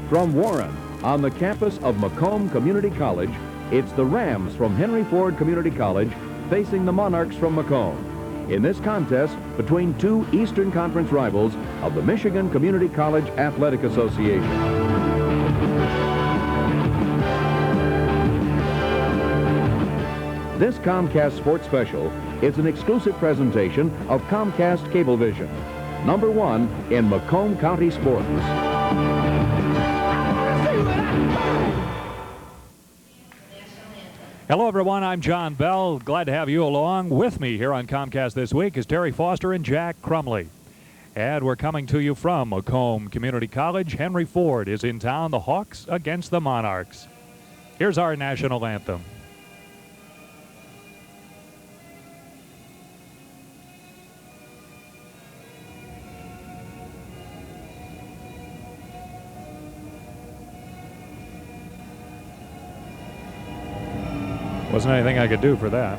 From Warren, on the campus of Macomb Community College, it's the Rams from Henry Ford Community College facing the Monarchs from Macomb in this contest between two Eastern Conference rivals of the Michigan Community College Athletic Association. This Comcast Sports Special is an exclusive presentation of Comcast Cablevision, #1 in Macomb County sports. Hello, everyone. I'm John Bell. Glad to have you along. With me here on Comcast this week is Terry Foster and Jack Crumley. And we're coming to you from Macomb Community College. Henry Ford is in town. The Hawks against the Monarchs. Here's our national anthem. Wasn't anything I could do for that.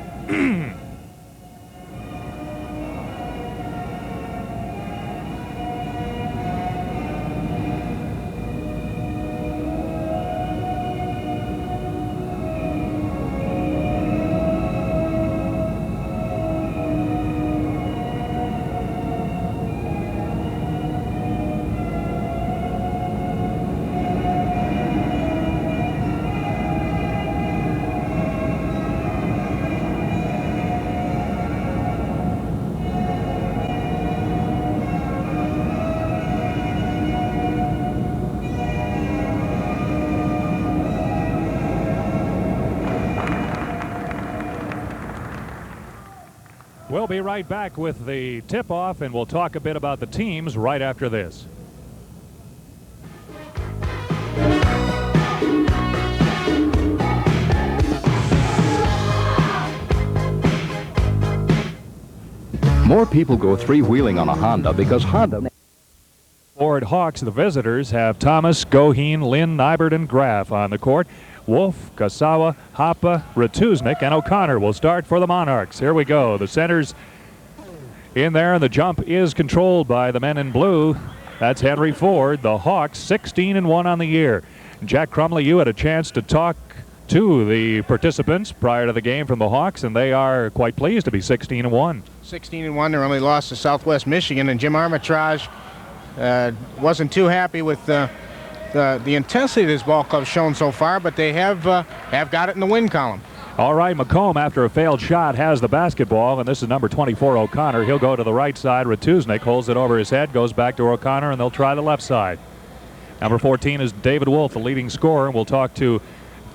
We'll be right back with the tip-off, and we'll talk a bit about the teams right after this. More people go three-wheeling on a Honda because Honda... Ford Hawks, the visitors, have Thomas, Goheen, Lynn, Nybert, and Graff on the court. Wolf, Qasawa, Hoppa, Ratuznik, and O'Connor will start for the Monarchs. Here we go. The center's in there, and the jump is controlled by the men in blue. That's Henry Ford. The Hawks 16-1 on the year. Jack Crumley, you had a chance to talk to the participants prior to the game from the Hawks, and they are quite pleased to be 16-1. 16-1. Their only loss to Southwest Michigan, and Jim Armitage wasn't too happy with the intensity this ball club's shown so far, but they have got it in the win column. All right, Macomb, after a failed shot, has the basketball, and this is number 24, O'Connor. He'll go to the right side. Ratuznik holds it over his head, goes back to O'Connor, and they'll try the left side. Number 14 is David Wolf, the leading scorer, and we'll talk to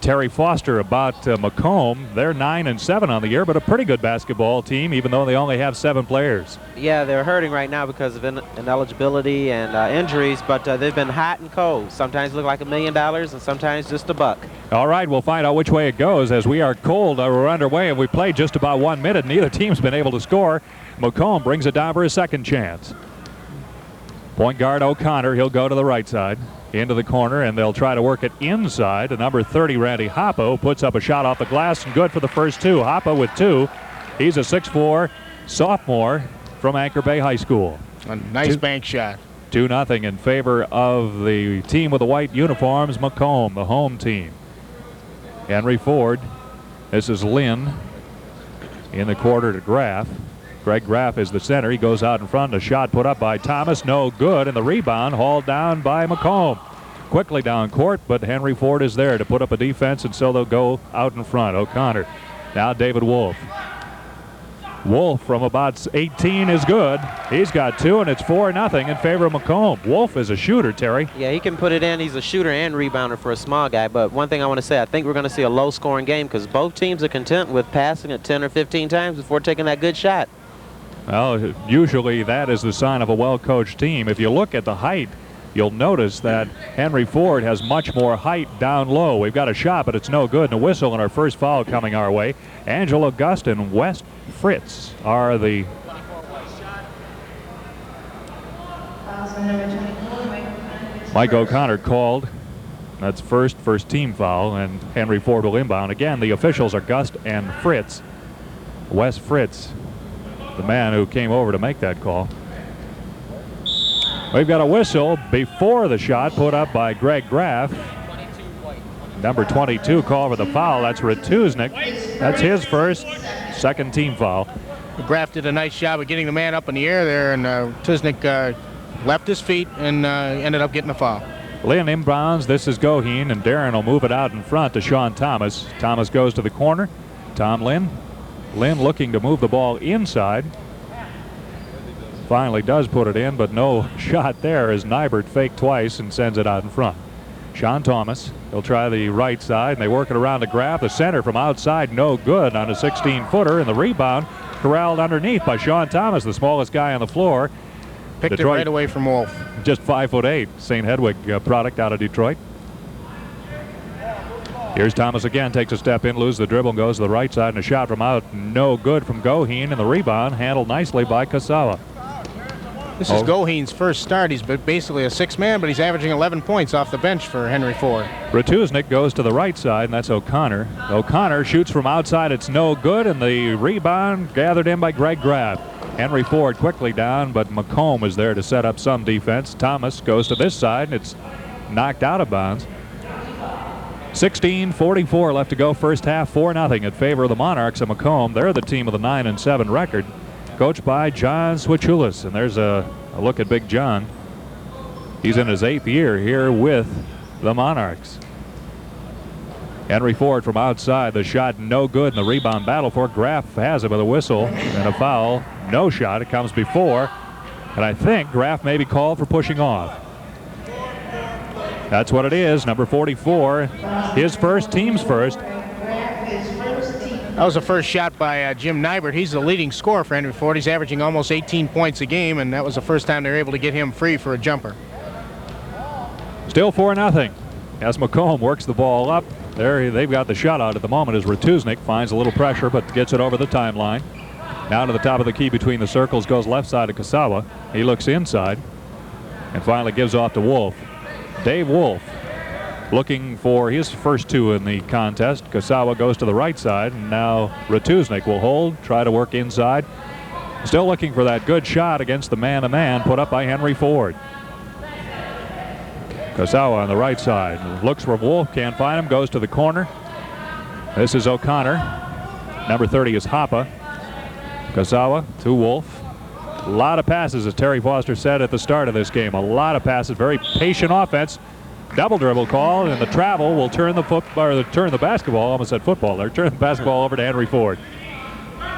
Terry Foster about Macomb. They're 9-7 on the year, but a pretty good basketball team, even though they only have 7 players. Yeah, they're hurting right now because of ineligibility and injuries, but they've been hot and cold. Sometimes look like $1 million, and sometimes just a buck. All right, we'll find out which way it goes as we are cold. We're underway, and we played just about 1 minute. Neither team's been able to score. Macomb brings it down for his second chance. Point guard O'Connor, he'll go to the right side. Into the corner, and they'll try to work it inside. The number 30, Randy Hoppa, puts up a shot off the glass, and good for the first two. Hoppa with 2. He's a 6'4" sophomore from Anchor Bay High School. A nice bank shot. 2-0 in favor of the team with the white uniforms, Macomb, the home team. Henry Ford. This is Lynn in the quarter to Graff. Greg Graff is the center. He goes out in front. A shot put up by Thomas. No good. And the rebound hauled down by Macomb. Quickly down court, but Henry Ford is there to put up a defense, and so they'll go out in front. O'Connor. Now David Wolf. Wolf from about 18 is good. He's got 2, and it's 4-0 in favor of Macomb. Wolf is a shooter, Terry. Yeah, he can put it in. He's a shooter and rebounder for a small guy. But one thing I want to say, I think we're going to see a low-scoring game because both teams are content with passing it 10 or 15 times before taking that good shot. Well, usually that is the sign of a well-coached team. If you look at the height, you'll notice that Henry Ford has much more height down low. We've got a shot, but it's no good, and a whistle, and our first foul coming our way. Angela Gust and West Fritz are the... Mike O'Connor called. That's first team foul, and Henry Ford will inbound. Again, the officials are Gust and Fritz. West Fritz, the man who came over to make that call. We've got a whistle before the shot put up by Greg Graff. Number 22 called for the foul. That's Retuznik. That's his first, second team foul. Graff did a nice job of getting the man up in the air there, and Retuznik left his feet and ended up getting a foul. Lynn inbounds. This is Goheen, and Darren will move it out in front to Sean Thomas. Thomas goes to the corner. Tom Lynn. Lynn looking to move the ball inside. Finally does put it in, but no shot there as Nybert faked twice and sends it out in front. Sean Thomas, he'll try the right side, and they work it around to Graff. The center from outside, no good on a 16-footer, and the rebound corralled underneath by Sean Thomas, the smallest guy on the floor. Picked Detroit, it right away from Wolf. Just 5'8", St. Hedwig product out of Detroit. Here's Thomas again, takes a step in, loses the dribble, and goes to the right side, and a shot from out, no good from Goheen, and the rebound handled nicely by Qasawa. This is Goheen's first start. He's basically a six-man, but he's averaging 11 points off the bench for Henry Ford. Retuznik goes to the right side, and that's O'Connor. O'Connor shoots from outside. It's no good, and the rebound gathered in by Greg Graff. Henry Ford quickly down, but Macomb is there to set up some defense. Thomas goes to this side, and it's knocked out of bounds. 16:44 left to go first half, 4-0 in favor of the Monarchs of Macomb. They're the team with a 9-7 record, coached by John Swichulis. And there's a look at Big John. He's in his 8th year here with the Monarchs. Henry Ford from outside, the shot no good, and the rebound battle for Graff has it with a whistle and a foul. No shot, it comes before, and I think Graff may be called for pushing off. That's what it is, number 44, his first, team's first. That was the first shot by Jim Nybert. He's the leading scorer for Henry Ford. He's averaging almost 18 points a game, and that was the first time they were able to get him free for a jumper. Still 4-0 as Macomb works the ball up. There, they've got the shutout at the moment as Retuznik finds a little pressure but gets it over the timeline. Now to the top of the key between the circles goes left side of Qasawa. He looks inside and finally gives off to Wolf. Dave Wolf looking for his first two in the contest. Qasawa goes to the right side, and now Retuznik will hold, try to work inside. Still looking for that good shot against the man-to-man put up by Henry Ford. Qasawa on the right side looks for Wolf, can't find him, goes to the corner. This is O'Connor. Number 30 is Hoppe. Qasawa to Wolf. A lot of passes, as Terry Foster said at the start of this game. A lot of passes, very patient offense. Double dribble call, and the travel will turn the basketball. Almost said football there. Turn the basketball over to Henry Ford.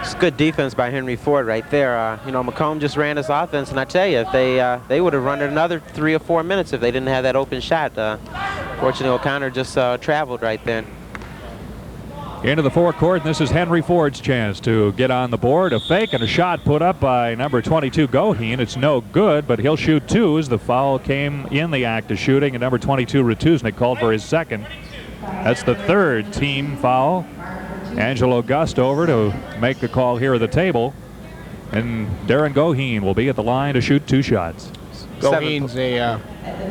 It's good defense by Henry Ford right there. You know, Macomb just ran his offense, and I tell you, if they would have run it another 3 or 4 minutes if they didn't have that open shot. Fortunately, O'Connor just traveled right there. Into the forecourt, and this is Henry Ford's chance to get on the board. A fake and a shot put up by number 22, Goheen. It's no good, but he'll shoot two as the foul came in the act of shooting, and number 22, Retuznik, called for his second. That's the third team foul. Angelo Gust over to make the call here at the table, and Darren Goheen will be at the line to shoot 2 shots. Goheen's a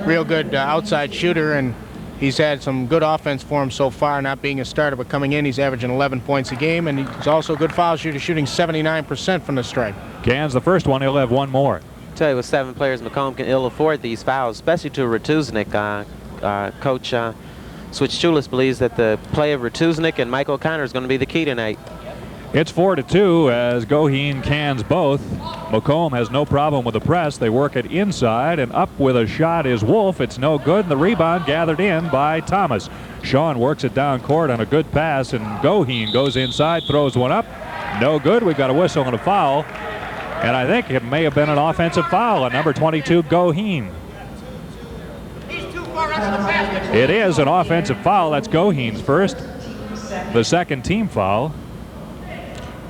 real good outside shooter, and he's had some good offense for him so far, not being a starter, but coming in, he's averaging 11 points a game, and he's also a good foul shooter, shooting 79% from the stripe. Cans the first one, he'll have one more. I tell you, with 7 players, Macomb can ill afford these fouls, especially to Retuznik. Coach Swichulis believes that the play of Retuznik and Mike O'Connor is going to be the key tonight. It's 4-2 as Goheen cans both. Macomb has no problem with the press. They work it inside, and up with a shot is Wolf. It's no good, and the rebound gathered in by Thomas. Sean works it down court on a good pass, and Goheen goes inside, throws one up. No good. We've got a whistle and a foul, and I think it may have been an offensive foul on number 22, Goheen. It is an offensive foul. That's Goheen's first. The second team foul.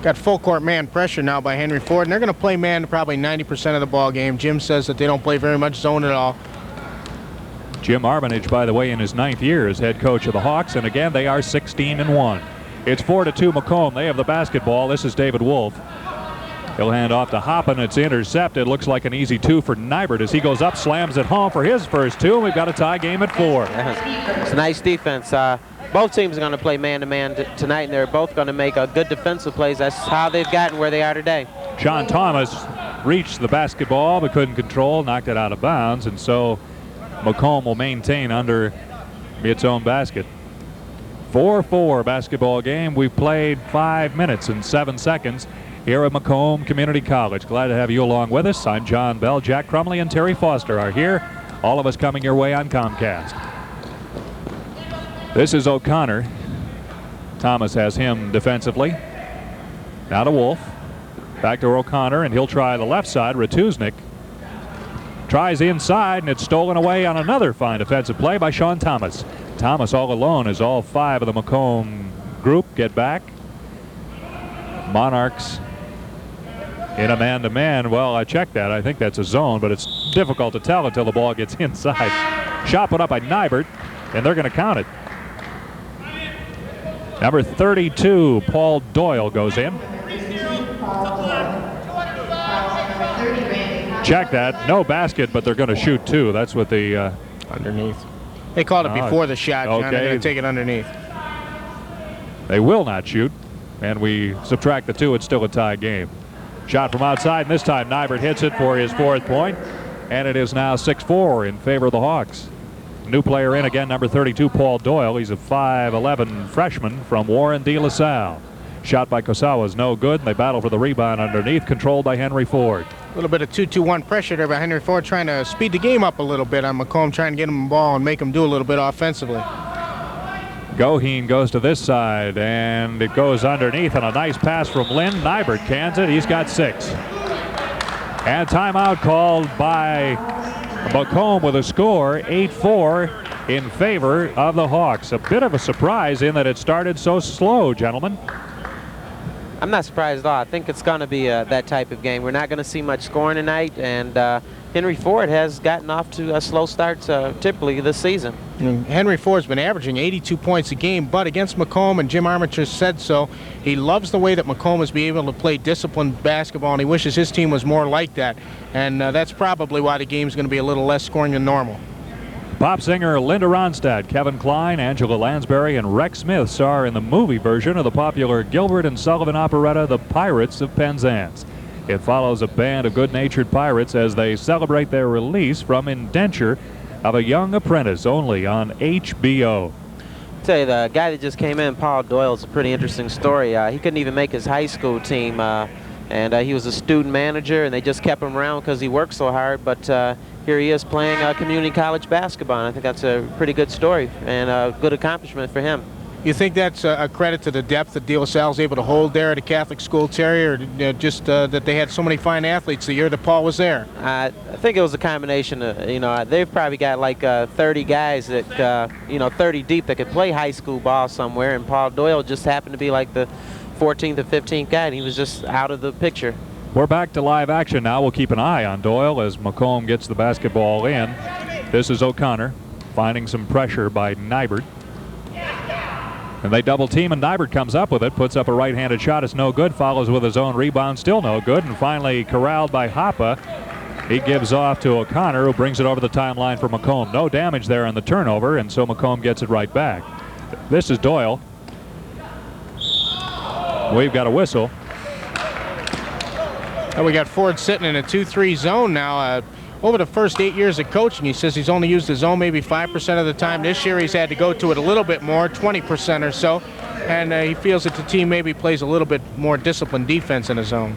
Got full court man pressure now by Henry Ford, and they're going to play man probably 90% of the ball game. Jim says that they don't play very much zone at all. Jim Armitage, by the way, in his 9th year as head coach of the Hawks, and again they are 16-1. It's 4-2 Macomb. They have the basketball. This is David Wolf. He'll hand off to Hoppe, and it's intercepted. Looks like an easy 2 for Nybert as he goes up, slams it home for his first 2, and we've got a tie game at 4. It's a nice defense. Both teams are going to play man-to-man tonight, and they're both going to make good defensive plays. That's how they've gotten where they are today. Sean Thomas reached the basketball but couldn't control, knocked it out of bounds, and so Macomb will maintain under its own basket. 4-4 basketball game. We've played 5 minutes and 7 seconds here at Macomb Community College. Glad to have you along with us. I'm John Bell. Jack Crumley and Terry Foster are here. All of us coming your way on Comcast. This is O'Connor. Thomas has him defensively. Now to Wolf. Back to O'Connor, and he'll try the left side. Ratuznik tries inside, and it's stolen away on another fine defensive play by Sean Thomas. Thomas all alone as all 5 of the Macomb group get back. Monarchs in a man-to-man. Well, I checked that. I think that's a zone, but it's difficult to tell until the ball gets inside. Shot put up by Nybert, and they're going to count it. Number 32, Paul Doyle, goes in. Check that. No basket, but they're going to shoot 2. That's what the... underneath. They called it before the shot, John. Okay. They're going to take it underneath. They will not shoot, and we subtract the 2. It's still a tie game. Shot from outside, and this time Nybert hits it for his 4th point, and it is now 6-4 in favor of the Hawks. New player in again, number 32, Paul Doyle. He's a 5'11 freshman from Warren de La Salle. Shot by Qasawa is no good, and they battle for the rebound underneath, controlled by Henry Ford. A little bit of 2-2-1 pressure there by Henry Ford, trying to speed the game up a little bit on Macomb, trying to get him the ball and make him do a little bit offensively. Goheen goes to this side, and it goes underneath on a nice pass from Lynn. Nybert cans it. He's got 6. And timeout called by Macomb with a score, 8-4 in favor of the Hawks. A bit of a surprise in that it started so slow, gentlemen. I'm not surprised at all. I think it's going to be that type of game. We're not going to see much scoring tonight, and Henry Ford has gotten off to a slow start typically this season. Henry Ford's been averaging 82 points a game, but against Macomb, and Jim Armitage said so, he loves the way that Macomb has been able to play disciplined basketball, and he wishes his team was more like that. And that's probably why the game's going to be a little less scoring than normal. Pop singer Linda Ronstadt, Kevin Kline, Angela Lansbury, and Rex Smith star in the movie version of the popular Gilbert and Sullivan operetta, The Pirates of Penzance. It follows a band of good-natured pirates as they celebrate their release from indenture of a young apprentice, only on HBO. I'll tell you, the guy that just came in, Paul Doyle, is a pretty interesting story. He couldn't even make his high school team, and he was a student manager, and they just kept him around because he worked so hard, but here he is playing community college basketball, and I think that's a pretty good story and a good accomplishment for him. You think that's a credit to the depth that De La Salle was able to hold there at a Catholic school, Terry, or just that they had so many fine athletes the year that Paul was there? I think it was a combination of, they've probably got like 30 guys that, 30 deep that could play high school ball somewhere, and Paul Doyle just happened to be like the 14th or 15th guy, and he was just out of the picture. We're back to live action now. We'll keep an eye on Doyle as Macomb gets the basketball in. This is O'Connor finding some pressure by Nybert. And they double team, and Nybert comes up with it, puts up a right-handed shot. It's no good, follows with his own rebound, still no good, and finally corralled by Hoppe. He gives off to O'Connor, who brings it over the timeline for Macomb. No damage there on the turnover, and so Macomb gets it right back. This is Doyle. We've got a whistle. And we got Ford sitting in a 2-3 zone now. Over the first 8 years of coaching, he says he's only used the zone maybe 5% of the time. This year he's had to go to it a little bit more, 20% or so. And he feels that the team maybe plays a little bit more disciplined defense in the zone.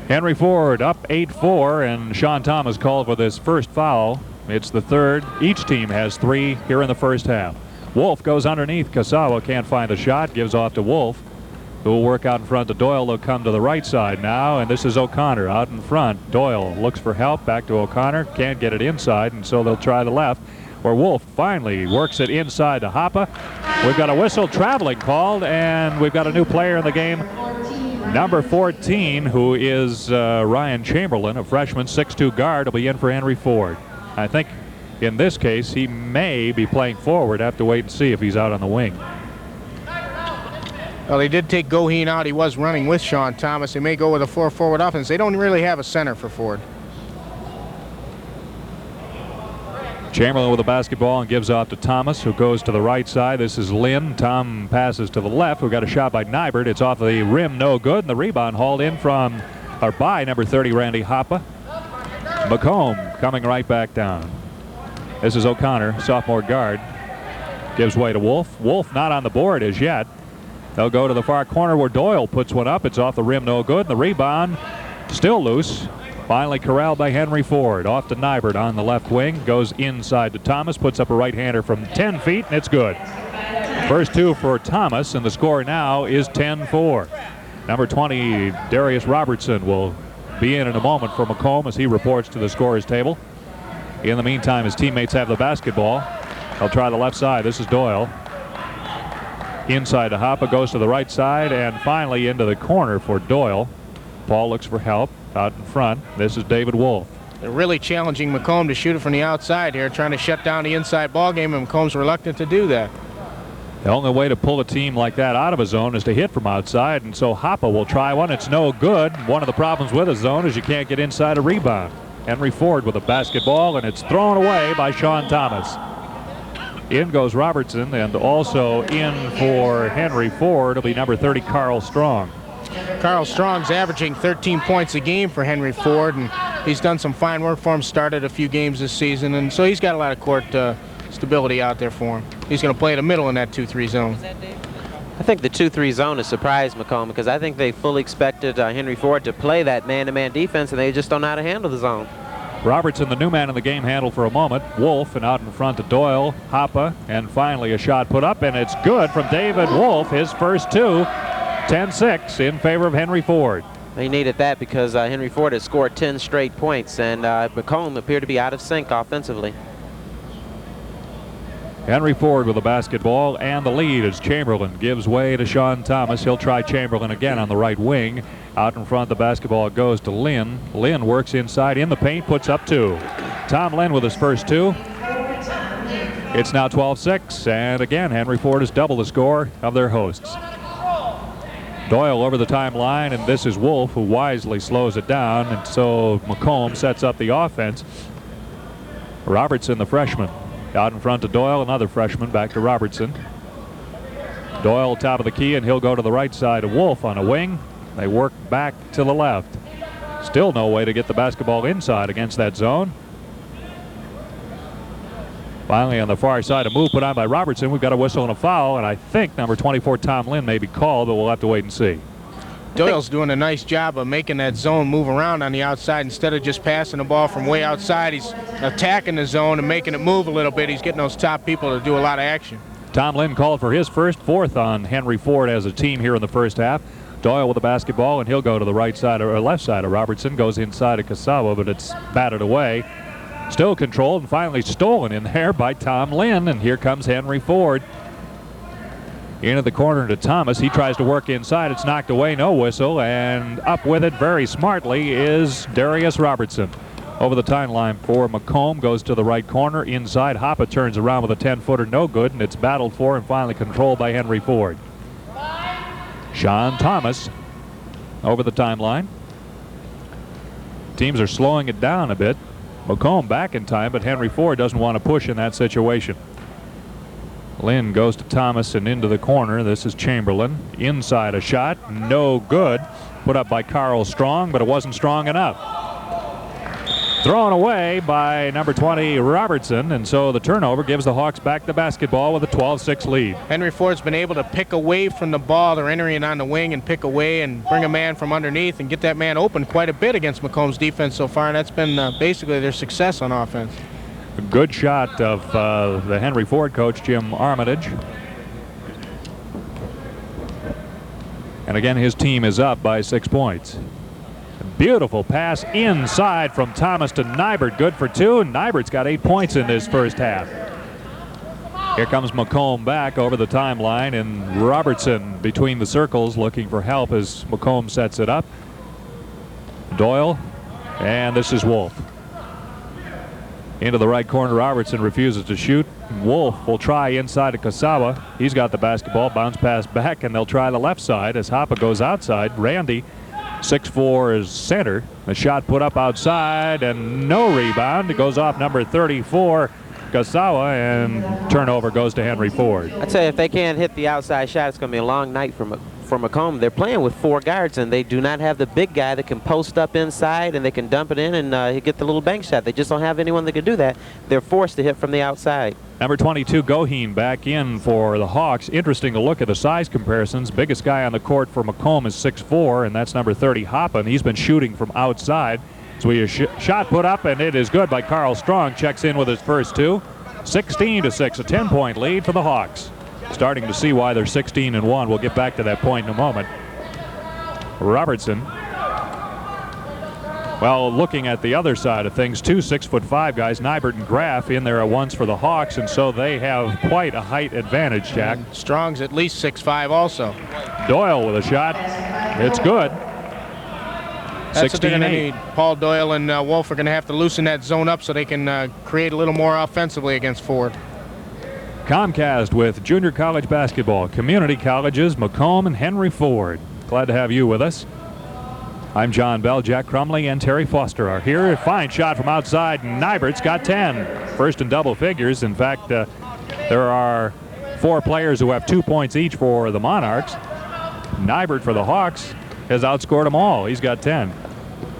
Henry Ford up 8-4, and Sean Thomas called for this first foul. It's the 3rd. Each team has 3 here in the first half. Wolf goes underneath. Qasawa can't find the shot, gives off to Wolf, who will work out in front to Doyle. They'll come to the right side now, and this is O'Connor out in front. Doyle looks for help, back to O'Connor, can't get it inside, and so they'll try the left, where Wolf finally works it inside to Hoppe. We've got a whistle traveling called, and we've got a new player in the game, number 14, who is Ryan Chamberlain, a freshman, 6'2 guard, will be in for Henry Ford. I think in this case he may be playing forward. Have to wait and see if he's out on the wing. Well, they did take Goheen out. He was running with Sean Thomas. They may go with a 4-forward offense. They don't really have a center for Ford. Chamberlain with the basketball and gives off to Thomas, who goes to the right side. This is Lynn. Tom passes to the left. We've got a shot by Nybert. It's off the rim, no good, and the rebound hauled in from or by number 30, Randy Hoppe. Macomb coming right back down. This is O'Connor, sophomore guard. Gives way to Wolf. Wolf not on the board as yet. They'll go to the far corner where Doyle puts one up. It's off the rim, no good. And the rebound still loose. Finally corralled by Henry Ford. Off to Nybert on the left wing. Goes inside to Thomas. Puts up a right-hander from 10 feet, and it's good. First two for Thomas, and the score now is 10-4. Number 20, Darius Robertson, will be in a moment for Macomb as he reports to the scorer's table. In the meantime, his teammates have the basketball. They'll try the left side. This is Doyle. Inside to Hoppe, goes to the right side, and finally into the corner for Doyle. Paul looks for help out in front. This is David Wolf. They're really challenging Macomb to shoot it from the outside here, trying to shut down the inside ball game, and Macomb's reluctant to do that. The only way to pull a team like that out of a zone is to hit from outside, and so Hoppe will try one. It's no good. One of the problems with a zone is you can't get inside a rebound. Henry Ford with a basketball, and it's thrown away by Sean Thomas. In goes Robertson, and also in for Henry Ford will be number 30, Carl Strong. Carl Strong's averaging 13 points a game for Henry Ford, and he's done some fine work for him, started a few games this season, and so he's got a lot of court stability out there for him. He's going to play in the middle in that 2-3 zone. I think the 2-3 zone has surprised Macomb because I think they fully expected Henry Ford to play that man-to-man defense, and they just don't know how to handle the zone. Robertson, the new man in the game, handled for a moment. Wolf, and out in front to Doyle, Hoppe, and finally a shot put up, and it's good from David Wolf, his first two. 10-6 in favor of Henry Ford. They needed that because Henry Ford has scored 10 straight points, and Macomb appeared to be out of sync offensively. Henry Ford with the basketball, and the lead as Chamberlain gives way to Sean Thomas. He'll try Chamberlain again on the right wing. Out in front, the basketball goes to Lynn. Lynn works inside in the paint, puts up two. Tom Lynn with his first two. It's now 12-6, and again, Henry Ford has doubled the score of their hosts. Doyle over the timeline, and this is Wolf, who wisely slows it down, and so Macomb sets up the offense. Robertson, the freshman, out in front to Doyle, another freshman, back to Robertson. Doyle top of the key, and he'll go to the right side of Wolf on a wing. They work back to the left. Still no way to get the basketball inside against that zone. Finally on the far side, a move put on by Robertson. We've got a whistle and a foul, and I think number 24, Tom Lynn, may be called, but we'll have to wait and see. Doyle's doing a nice job of making that zone move around on the outside. Instead of just passing the ball from way outside, he's attacking the zone and making it move a little bit. He's getting those top people to do a lot of action. Tom Lynn called for his fourth on Henry Ford as a team here in the first half. Doyle with the basketball, and he'll go to the right side or left side of Robertson. Goes inside of Qasawa, but it's batted away. Still controlled and finally stolen in there by Tom Lynn, and here comes Henry Ford. Into the corner to Thomas. He tries to work inside. It's knocked away, no whistle, and up with it very smartly is Darius Robertson. Over the timeline for Macomb, goes to the right corner. Inside, Hoppe turns around with a 10-footer, no good, and it's battled for and finally controlled by Henry Ford. Sean Thomas over the timeline. Teams are slowing it down a bit. Macomb back in time, but Henry Ford doesn't want to push in that situation. Lynn goes to Thomas and into the corner. This is Chamberlain. Inside a shot, no good. Put up by Carl Strong, but it wasn't strong enough. Thrown away by number 20, Robertson, and so the turnover gives the Hawks back the basketball with a 12-6 lead. Henry Ford's been able to pick away from the ball. They're entering on the wing and pick away and bring a man from underneath and get that man open quite a bit against Macomb's defense so far, and that's been basically their success on offense. A good shot of the Henry Ford coach, Jim Armitage. And again, his team is up by 6 points. Beautiful pass inside from Thomas to Nybert. Good for two, and Nybert's got 8 points in this first half. Here comes Macomb back over the timeline, and Robertson between the circles looking for help as Macomb sets it up. Doyle, and this is Wolf. Into the right corner, Robertson refuses to shoot. Wolf will try inside to Qasawa. He's got the basketball, bounce pass back, and they'll try the left side as Hoppe goes outside. Randy, 6'4", is center. The shot put up outside and no rebound. It goes off number 34, Qasawa, and turnover goes to Henry Ford. I'd say if they can't hit the outside shot, it's going to be a long night for Macomb, they're playing with 4 guards, and they do not have the big guy that can post up inside and they can dump it in and get the little bank shot. They just don't have anyone that can do that. They're forced to hit from the outside. Number 22, Goheen, back in for the Hawks. Interesting to look at the size comparisons. Biggest guy on the court for Macomb is 6'4", and that's number 30, Hoppa, and he's been shooting from outside. So a shot put up, and it is good by Carl Strong. Checks in with his first 2. 16-6, a 10-point lead for the Hawks. Starting to see why they're 16-1. We'll get back to that point in a moment. Robertson. Well, looking at the other side of things, 2 6'5" guys, Nybert and Graff, in there at once for the Hawks, and so they have quite a height advantage, Jack. And Strong's at least 6'5" also. Doyle with a shot. It's good. That's what they're going to need. Paul Doyle and Wolf are going to have to loosen that zone up so they can create a little more offensively against Ford. Comcast with junior college basketball. Community colleges, Macomb and Henry Ford. Glad to have you with us. I'm John Bell. Jack Crumley and Terry Foster are here. Fine shot from outside. Nybert's got 10. First in double figures. In fact, there are 4 players who have 2 points each for the Monarchs. Nybert for the Hawks has outscored them all. He's got 10.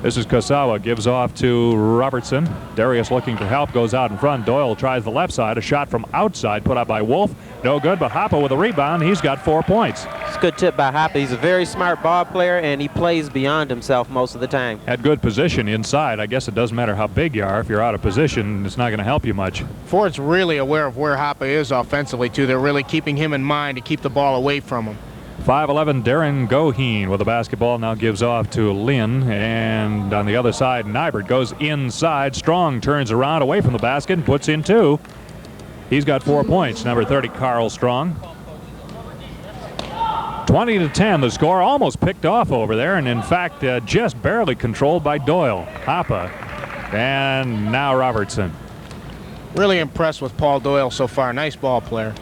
This is Qasawa, gives off to Robertson. Darius looking for help, goes out in front. Doyle tries the left side. A shot from outside put up by Wolf. No good, but Hoppa with a rebound. He's got 4 points. It's a good tip by Hoppa. He's a very smart ball player, and he plays beyond himself most of the time. Had good position inside. I guess it doesn't matter how big you are. If you're out of position, it's not going to help you much. Ford's really aware of where Hoppa is offensively, too. They're really keeping him in mind to keep the ball away from him. 5'11", Darren Goheen with the basketball, now gives off to Lynn, and on the other side, Nybert goes inside. Strong turns around away from the basket and puts in 2. He's got 4 points. Number 30, Carl Strong. 20-10 the score, almost picked off over there, and in fact just barely controlled by Doyle. Hoppa, and now Robertson. Really impressed with Paul Doyle so far. Nice ball player.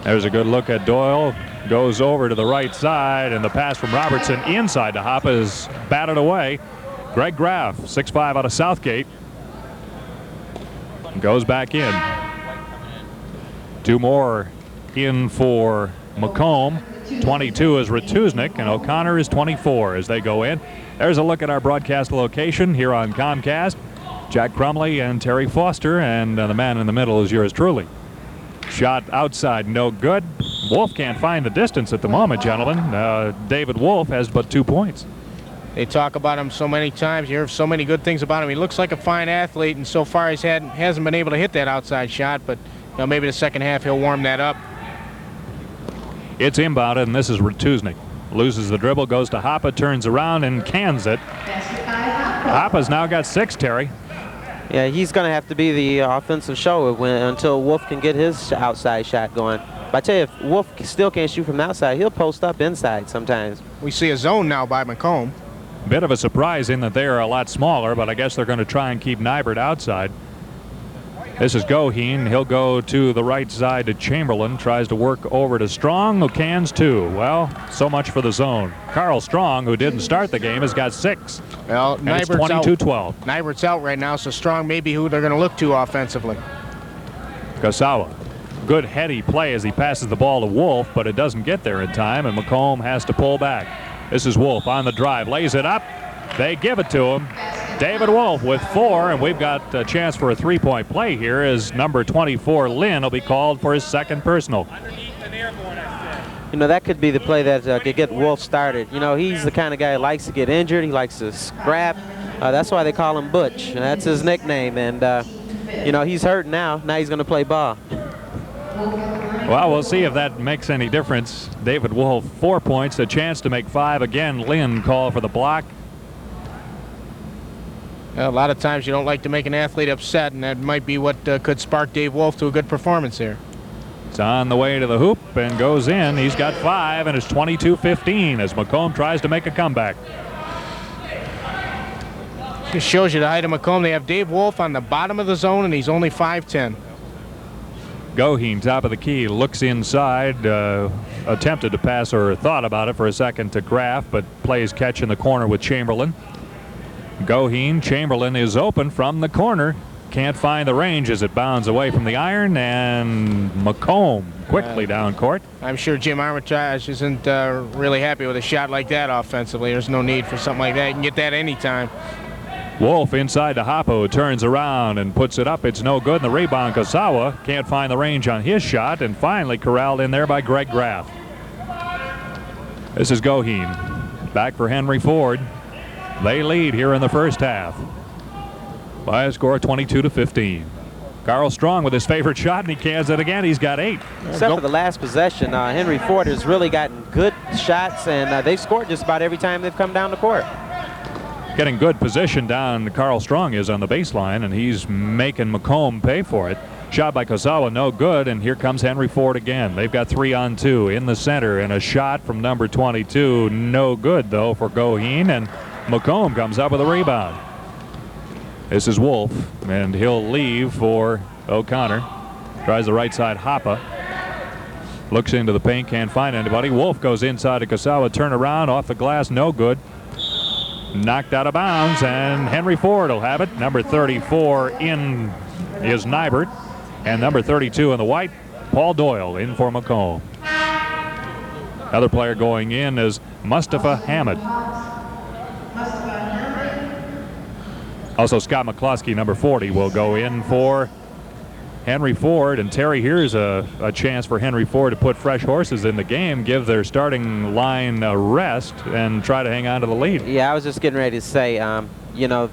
There's a good look at Doyle. Goes over to the right side, and the pass from Robertson inside to Hoppa is batted away. Greg Graff, 6'5" out of Southgate. Goes back in. 2 more in for Macomb. 22 is Ratuznik, and O'Connor is 24 as they go in. There's a look at our broadcast location here on Comcast. Jack Crumley and Terry Foster, and the man in the middle is yours truly. Shot outside, no good. Wolf can't find the distance at the moment, gentlemen. David Wolf has but 2 points. They talk about him so many times. You hear so many good things about him. He looks like a fine athlete, and so far hasn't been able to hit that outside shot, but maybe the second half he'll warm that up. It's inbounded, and this is Ratuznik. Loses the dribble, goes to Hoppa, turns around and cans it. Hoppa's now got 6, Terry. Yeah, he's going to have to be the offensive show until Wolf can get his outside shot going. But I tell you, if Wolf still can't shoot from the outside, he'll post up inside sometimes. We see a zone now by Macomb. Bit of a surprise in that they are a lot smaller, but I guess they're going to try and keep Nybert outside. This is Goheen. He'll go to the right side to Chamberlain. Tries to work over to Strong, who cans 2. Well, so much for the zone. Carl Strong, who didn't start the game, has got 6. Well, and it's 22-12. Nybert's out right now, so Strong may be who they're going to look to offensively. Qasawa. Good heady play as he passes the ball to Wolf, but it doesn't get there in time, and Macomb has to pull back. This is Wolf on the drive. Lays it up. They give it to him. David Wolf with 4, and we've got a chance for a 3-point play here as number 24, Lynn, will be called for his second personal. You know, that could be the play that could get Wolf started. You know, he's the kind of guy who likes to get injured. He likes to scrap. That's why they call him Butch. That's his nickname. And, you know, he's hurt now. Now he's going to play ball. Well, we'll see if that makes any difference. David Wolf, 4 points, a chance to make 5. Again, Lynn call for the block. A lot of times you don't like to make an athlete upset, and that might be what could spark Dave Wolf to a good performance here. It's on the way to the hoop and goes in. He's got 5, and it's 22-15 as Macomb tries to make a comeback. Just shows you the height of Macomb. They have Dave Wolf on the bottom of the zone, and he's only 5'10". Goheen, top of the key, looks inside, attempted to pass or thought about it for a second to Graff, but plays catch in the corner with Chamberlain. Goheen, Chamberlain is open from the corner. can't find the range as it bounds away from the iron, and Macomb quickly down court. I'm sure Jim Armitage isn't really happy with a shot like that offensively. There's no need for something like that. You can get that anytime. Wolf inside to Hoppo, turns around and puts it up. It's no good. And the rebound, Qasawa can't find the range on his shot, and finally corralled in there by Greg Graff. This is Goheen. Back for Henry Ford. They lead here in the first half by a score of 22-15. Carl Strong with his favorite shot, and he cans it again. He's got 8. Except for the last possession, Henry Ford has really gotten good shots, and they've scored just about every time they've come down the court. Getting good position down, Carl Strong is on the baseline, and he's making Macomb pay for it. Shot by Qasawa, no good, and here comes Henry Ford again. They've got 3-on-2 in the center, and a shot from number 22, no good though for Goheen, and Macomb comes up with a rebound. This is Wolf, and he'll leave for O'Connor. Tries the right side, Hoppa. Looks into the paint, can't find anybody. Wolf goes inside to Qasawa, turn around, off the glass, no good. Knocked out of bounds, and Henry Ford will have it. Number 34 in is Nybert, and number 32 in the white, Paul Doyle, in for Macomb. Other player going in is Mustafa Hamid. Also, Scott McCloskey, number 40, will go in for Henry Ford. And Terry, here's a chance for Henry Ford to put fresh horses in the game, give their starting line a rest, and try to hang on to the lead. Yeah, I was just getting ready to say, you know,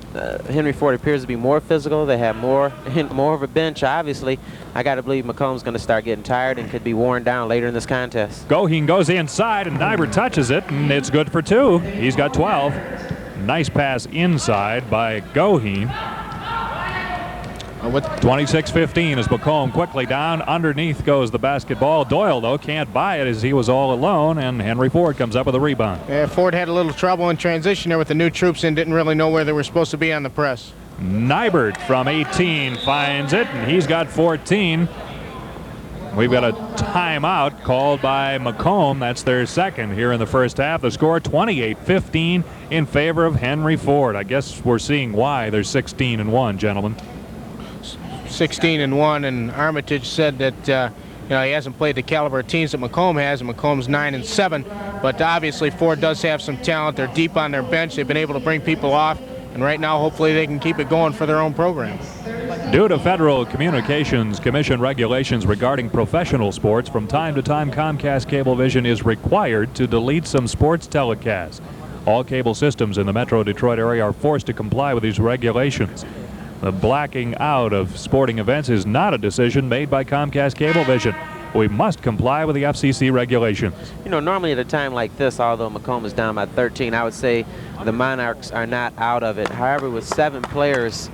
Henry Ford appears to be more physical. They have more of a bench, obviously. I got to believe Macomb's going to start getting tired and could be worn down later in this contest. Goheen goes inside, and Nybert touches it, and it's good for 2. He's got 12. Nice pass inside by Goheen. 26-15 as Macomb quickly down. Underneath goes the basketball. Doyle, though, can't buy it as he was all alone, and Henry Ford comes up with a rebound. Yeah, Ford had a little trouble in transition there with the new troops and didn't really know where they were supposed to be on the press. Nybert from 18 finds it, and he's got 14. We've got a timeout called by Macomb. That's their second here in the first half. The score 28-15 in favor of Henry Ford. I guess we're seeing why they're 16-1, gentlemen. 16-1, and Armitage said that you know, he hasn't played the caliber of teams that Macomb has, and Macomb's 9-7. But obviously Ford does have some talent. They're deep on their bench. They've been able to bring people off, and right now hopefully they can keep it going for their own program. Due to Federal Communications Commission regulations regarding professional sports, from time to time Comcast Cablevision is required to delete some sports telecasts. All cable systems in the Metro Detroit area are forced to comply with these regulations. The blacking out of sporting events is not a decision made by Comcast Cablevision. We must comply with the FCC regulations. You know, normally at a time like this, although Macomb is down by 13, I would say the Monarchs are not out of it. However, with 7 players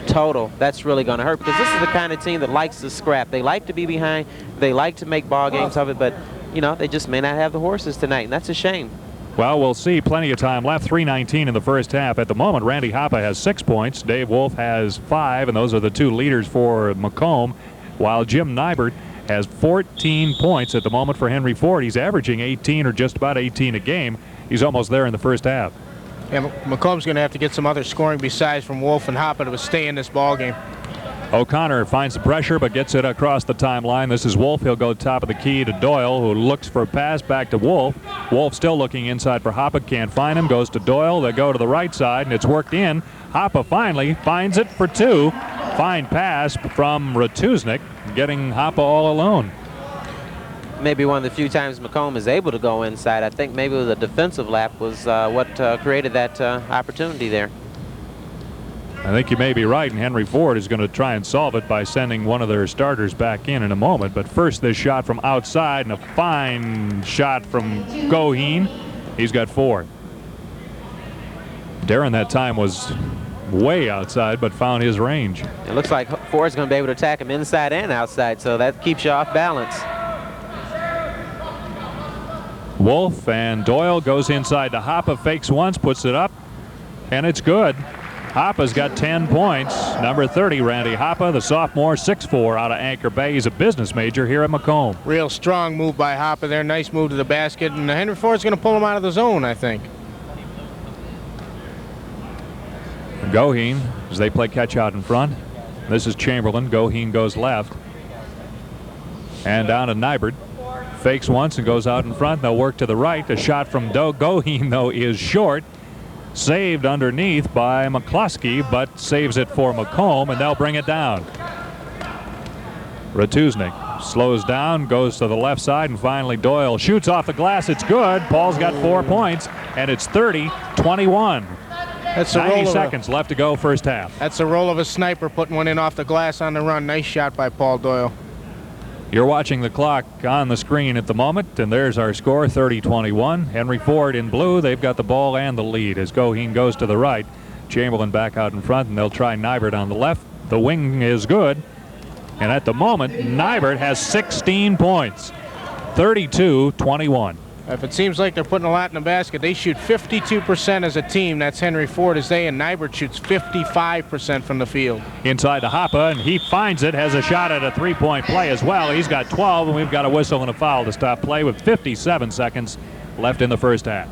total, that's really going to hurt, because this is the kind of team that likes to scrap. They like to be behind. They like to make ball games of it, but, you know, they just may not have the horses tonight, and that's a shame. Well, we'll see. Plenty of time left. 3:19 in the first half. At the moment, Randy Hoppa has 6 points. Dave Wolf has 5, and those are the 2 leaders for Macomb, while Jim Nybert has 14 points at the moment for Henry Ford. He's averaging 18 or just about 18 a game. He's almost there in the first half. And Macomb's going to have to get some other scoring besides from Wolf and Hoppa to stay in this ball game. O'Connor finds the pressure but gets it across the timeline. This is Wolf. He'll go top of the key to Doyle, who looks for a pass back to Wolf. Wolf still looking inside for Hoppa. Can't find him. Goes to Doyle. They go to the right side, and it's worked in. Hoppa finally finds it for 2. Fine pass from Ratuznik, getting Hoppa all alone. Maybe one of the few times Macomb is able to go inside. I think maybe the defensive lap was what created that opportunity there. I think you may be right, and Henry Ford is going to try and solve it by sending one of their starters back in a moment. But first, this shot from outside, and a fine shot from Goheen. He's got 4. Darren that time was way outside, but found his range. It looks like Ford's going to be able to attack him inside and outside, so that keeps you off balance. Wolf, and Doyle goes inside to Hoppa, fakes once, puts it up, and it's good. Hoppa's got 10 points. Number 30, Randy Hoppa, the sophomore, 6'4", out of Anchor Bay. He's a business major here at Macomb. Real strong move by Hoppa there. Nice move to the basket, and Henry Ford's going to pull him out of the zone, I think. Goheen, as they play catch out in front. This is Chamberlain. Goheen goes left. And down to Nybert. Fakes once and goes out in front. They'll work to the right. A shot from Goheen, though, is short. Saved underneath by McCloskey, but saves it for Macomb, and they'll bring it down. Retuznik slows down, goes to the left side, and finally Doyle shoots off the glass. It's good. Paul's got 4 points, and it's 30-21. That's 90 seconds left to go first half. That's the role of a sniper, putting one in off the glass on the run. Nice shot by Paul Doyle. You're watching the clock on the screen at the moment, and there's our score, 30-21. Henry Ford in blue. They've got the ball and the lead as Goheen goes to the right. Chamberlain back out in front, and they'll try Nybert on the left. The wing is good. And at the moment, Nybert has 16 points, 32-21. If it seems like they're putting a lot in the basket, they shoot 52% as a team. That's Henry Ford as they, and Nybert shoots 55% from the field. Inside to Hoppe, and he finds it, has a shot at a three-point play as well. He's got 12, and we've got a whistle and a foul to stop play with 57 seconds left in the first half.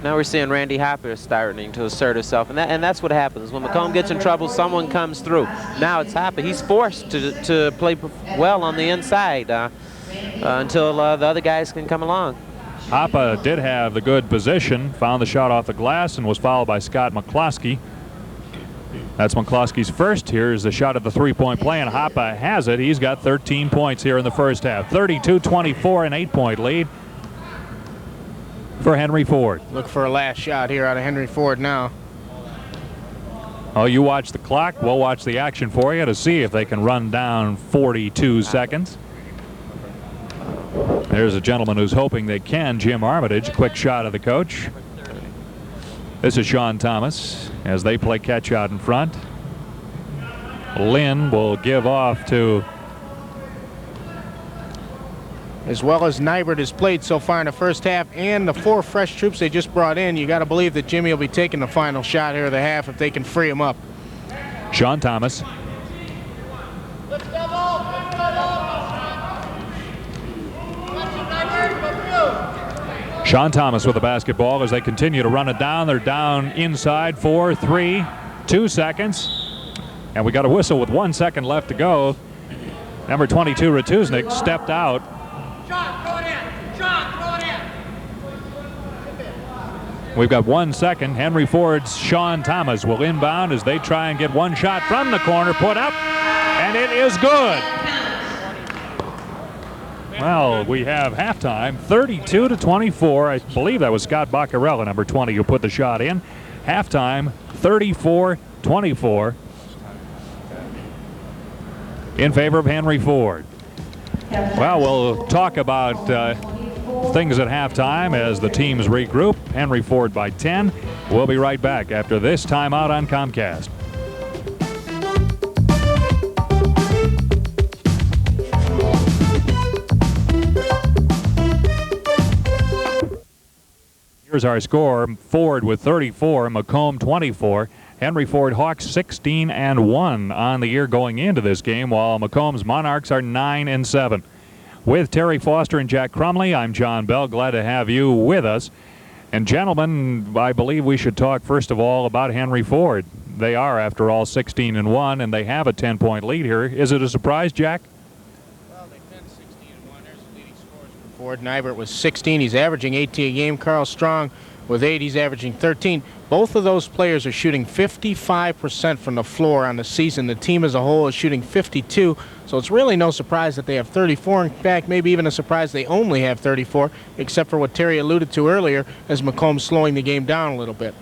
Now we're seeing Randy Hoppe starting to assert himself, and that's what happens. When Macomb gets in trouble, someone comes through. Now it's Hoppe. He's forced to play well on the inside until the other guys can come along. Hoppe did have the good position, found the shot off the glass, and was fouled by Scott McCloskey. That's McCloskey's first. Here's the shot at the three-point play, and Hoppe has it. He's got 13 points here in the first half. 32-24, an 8-point lead for Henry Ford. Look for a last shot here out of Henry Ford now. Oh, you watch the clock. We'll watch the action for you to see if they can run down 42 seconds. There's a gentleman who's hoping they can, Jim Armitage. Quick shot of the coach. This is Sean Thomas as they play catch out in front. Lynn will give off to... As well as Nybert has played so far in the first half, and the 4 fresh troops they just brought in, you got to believe that Jimmy will be taking the final shot here of the half if they can free him up. Sean Thomas. Sean Thomas with the basketball as they continue to run it down. They're down inside, 4, 3, 2 seconds. And we got a whistle with 1 second left to go. Number 22, Retuznik, stepped out. We've got 1 second. Henry Ford's Sean Thomas will inbound as they try and get one shot from the corner, put up, and it is good. Well, we have halftime, 32-24. I believe that was Scott Baccarella, number 20, who put the shot in. Halftime, 34-24 in favor of Henry Ford. Well, we'll talk about things at halftime as the teams regroup. Henry Ford by 10. We'll be right back after this timeout on Comcast. Here's our score. Ford with 34, Macomb 24. Henry Ford Hawks 16-1 on the year going into this game, while Macomb's Monarchs are 9-7. With Terry Foster and Jack Crumley, I'm John Bell. Glad to have you with us. And gentlemen, I believe we should talk first of all about Henry Ford. They are, after all, 16-1, and they have a 10-point lead here. Is it a surprise, Jack? Well, they've been 16-1. There's the leading scores for Ford. Nybert was 16. He's averaging 18 a game. Carl Strong with 8. He's averaging 13. Both of those players are shooting 55% from the floor on the season. The team as a whole is shooting 52. So it's really no surprise that they have 34. In fact, maybe even a surprise they only have 34, except for what Terry alluded to earlier, as Macomb's slowing the game down a little bit.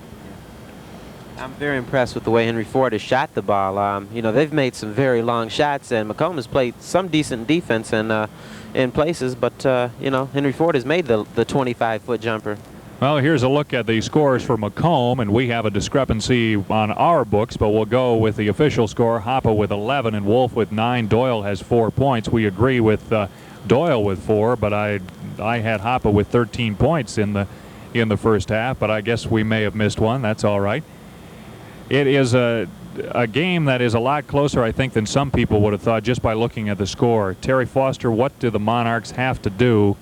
I'm very impressed with the way Henry Ford has shot the ball. You know, they've made some very long shots, and Macomb has played some decent defense in places, but, you know, Henry Ford has made the 25-foot jumper. Well, here's a look at the scores for Macomb, and we have a discrepancy on our books, but we'll go with the official score. Hoppe with 11 and Wolf with 9. Doyle has 4 points. We agree with Doyle with 4, but I had Hoppe with 13 points in the first half, but I guess we may have missed one. That's all right. It is a game that is a lot closer, I think, than some people would have thought just by looking at the score. Terry Foster, what do the Monarchs have to do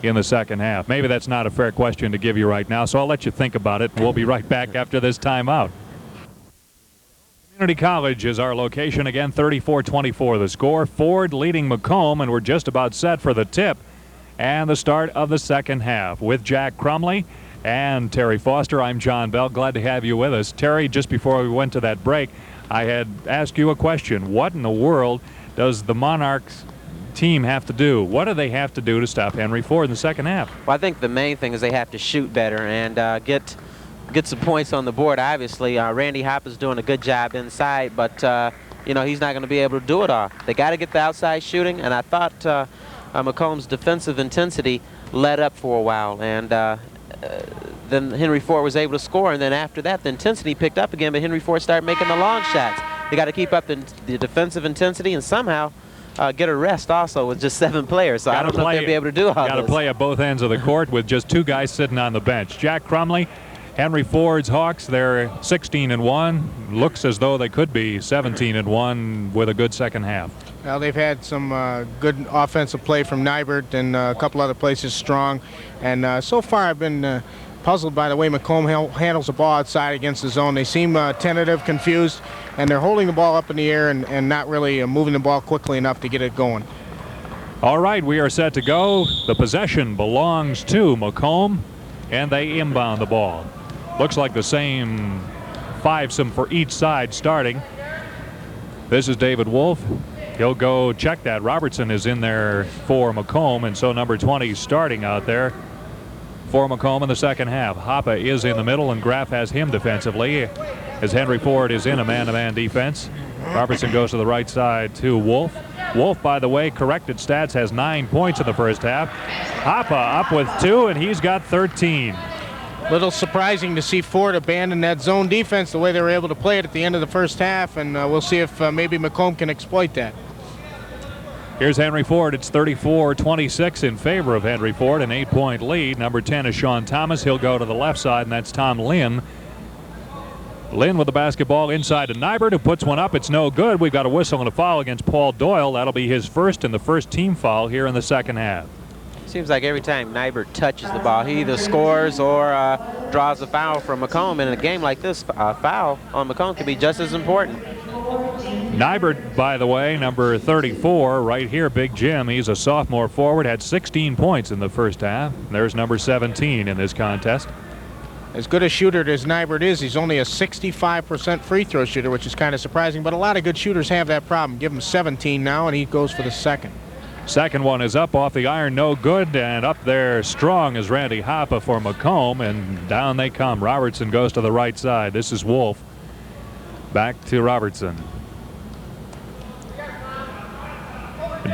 in the second half? Maybe that's not a fair question to give you right now, so I'll let you think about it. We'll be right back after this timeout. Community College is our location again. 34-24 the score. Ford leading Macomb, and we're just about set for the tip and the start of the second half with Jack Crumley and Terry Foster. I'm John Bell. Glad to have you with us. Terry, just before we went to that break, I had asked you a question. What in the world does the Monarchs team have to do? What do they have to do to stop Henry Ford in the second half? Well, I think the main thing is they have to shoot better and get some points on the board. Obviously, Randy Hopper's doing a good job inside, but you know, he's not going to be able to do it all. They got to get the outside shooting, and I thought Macomb's defensive intensity let up for a while, and then Henry Ford was able to score, and then after that the intensity picked up again, but Henry Ford started making the long shots. They got to keep up the defensive intensity and somehow get a rest also with just 7 players, so I don't know if they'll be able to do all this. Got to play at both ends of the court with just 2 guys sitting on the bench. Jack Crumley, Henry Ford's Hawks, they're 16-1. Looks as though they could be 17-1 with a good second half. Well, they've had some good offensive play from Nybert and a couple other places strong. And so far I've been puzzled by the way Macomb handles the ball outside against the zone. They seem tentative, confused, and they're holding the ball up in the air and not really moving the ball quickly enough to get it going. All right, we are set to go. The possession belongs to Macomb, and they inbound the ball. Looks like the same fivesome for each side starting. This is David Wolf. He'll go check that. Robertson is in there for Macomb, and so number 20 starting out there for Macomb in the second half. Hoppe is in the middle, and Graff has him defensively as Henry Ford is in a man-to-man defense. Robertson goes to the right side to Wolf. Wolf, by the way, corrected stats, has 9 points in the first half. Hoppe up with 2, and he's got 13. Little surprising to see Ford abandon that zone defense the way they were able to play it at the end of the first half, and we'll see if maybe Macomb can exploit that. Here's Henry Ford. It's 34-26 in favor of Henry Ford, an 8-point lead. Number 10 is Sean Thomas. He'll go to the left side, and that's Tom Lynn. Lynn with the basketball inside to Nybert, who puts one up. It's no good. We've got a whistle and a foul against Paul Doyle. That'll be his first and the first team foul here in the second half. Seems like every time Nybert touches the ball, he either scores or draws a foul from Macomb. And in a game like this, a foul on Macomb can be just as important. Nybert, by the way, number 34, right here, Big Jim. He's a sophomore forward, had 16 points in the first half. There's number 17 in this contest. As good a shooter as Nybert is, he's only a 65% free throw shooter, which is kind of surprising, but a lot of good shooters have that problem. Give him 17 now, and he goes for the second. Second one is up off the iron, no good, and up there strong is Randy Hoppe for Macomb, and down they come. Robertson goes to the right side. This is Wolf. Back to Robertson.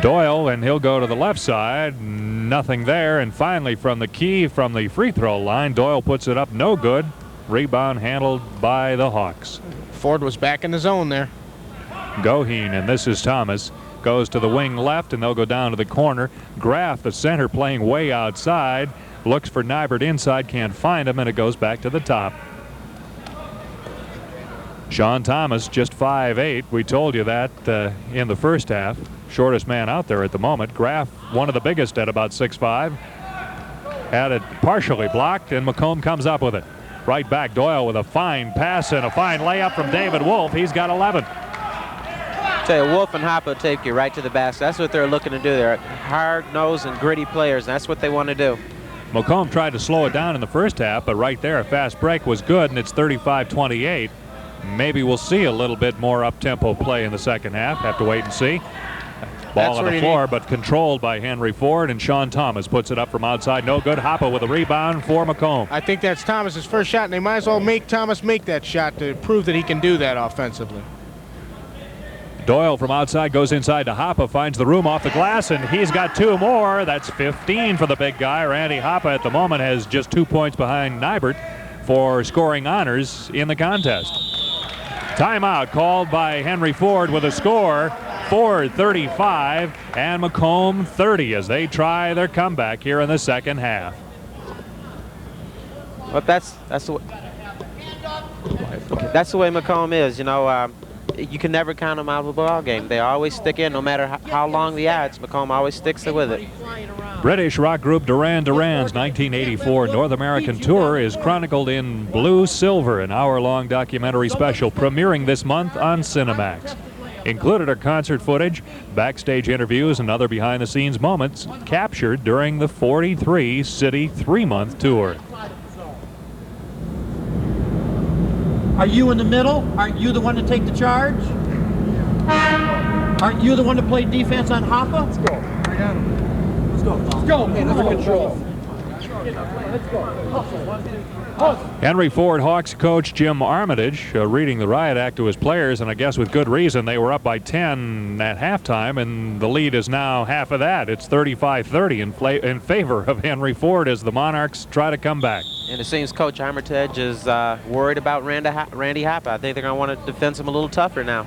Doyle, and he'll go to the left side. Nothing there, and finally from the key from the free throw line, Doyle puts it up, no good. Rebound handled by the Hawks. Ford was back in the zone there. Goheen, and this is Thomas. Goes to the wing left, and they'll go down to the corner. Graff, the center, playing way outside. Looks for Nybert inside, can't find him, and it goes back to the top. Sean Thomas, just 5'8". We told you that in the first half. Shortest man out there at the moment. Graff, one of the biggest at about 6'5". Had it partially blocked, and Macomb comes up with it. Right back, Doyle with a fine pass and a fine layup from David Wolf. He's got 11. Tell you, Wolf and Hoppe take you right to the basket. That's what they're looking to do. They're hard-nosed and gritty players, and that's what they want to do. Macomb tried to slow it down in the first half, but right there, a fast break was good, and it's 35-28. Maybe we'll see a little bit more up-tempo play in the second half. Have to wait and see. Ball on the floor, but controlled by Henry Ford, and Sean Thomas puts it up from outside. No good. Hoppe with a rebound for Macomb. I think that's Thomas's first shot, and they might as well make Thomas make that shot to prove that he can do that offensively. Doyle from outside goes inside to Hoppe, finds the room off the glass, and he's got 2 more. That's 15 for the big guy. Randy Hoppe at the moment has just 2 points behind Nybert for scoring honors in the contest. Timeout called by Henry Ford with a score. Ford 35 and Macomb 30 as they try their comeback here in the second half. But that's the way Macomb is. You know, you can never count them out of a ball game. They always stick in, no matter how long the odds. Macomb always sticks with it. British rock group Duran Duran's 1984 North American tour is chronicled in Blue Silver, an hour-long documentary special premiering this month on Cinemax. Included are concert footage, backstage interviews, and other behind-the-scenes moments captured during the 43-city 3-month tour. Are you in the middle? Aren't you the one to take the charge? Aren't you the one to play defense on Hoppa? Let's go. Right on him. Let's go. Let's go. Okay, under control. Let's go. Hustle. 1, 2, hustle. Henry Ford Hawks coach Jim Armitage reading the riot act to his players, and I guess with good reason. They were up by 10 at halftime, and the lead is now half of that. It's 35-30 in favor of Henry Ford as the Monarchs try to come back. And it seems Coach Armitage is worried about Randy Hoppa. I think they're going to want to defend him a little tougher now.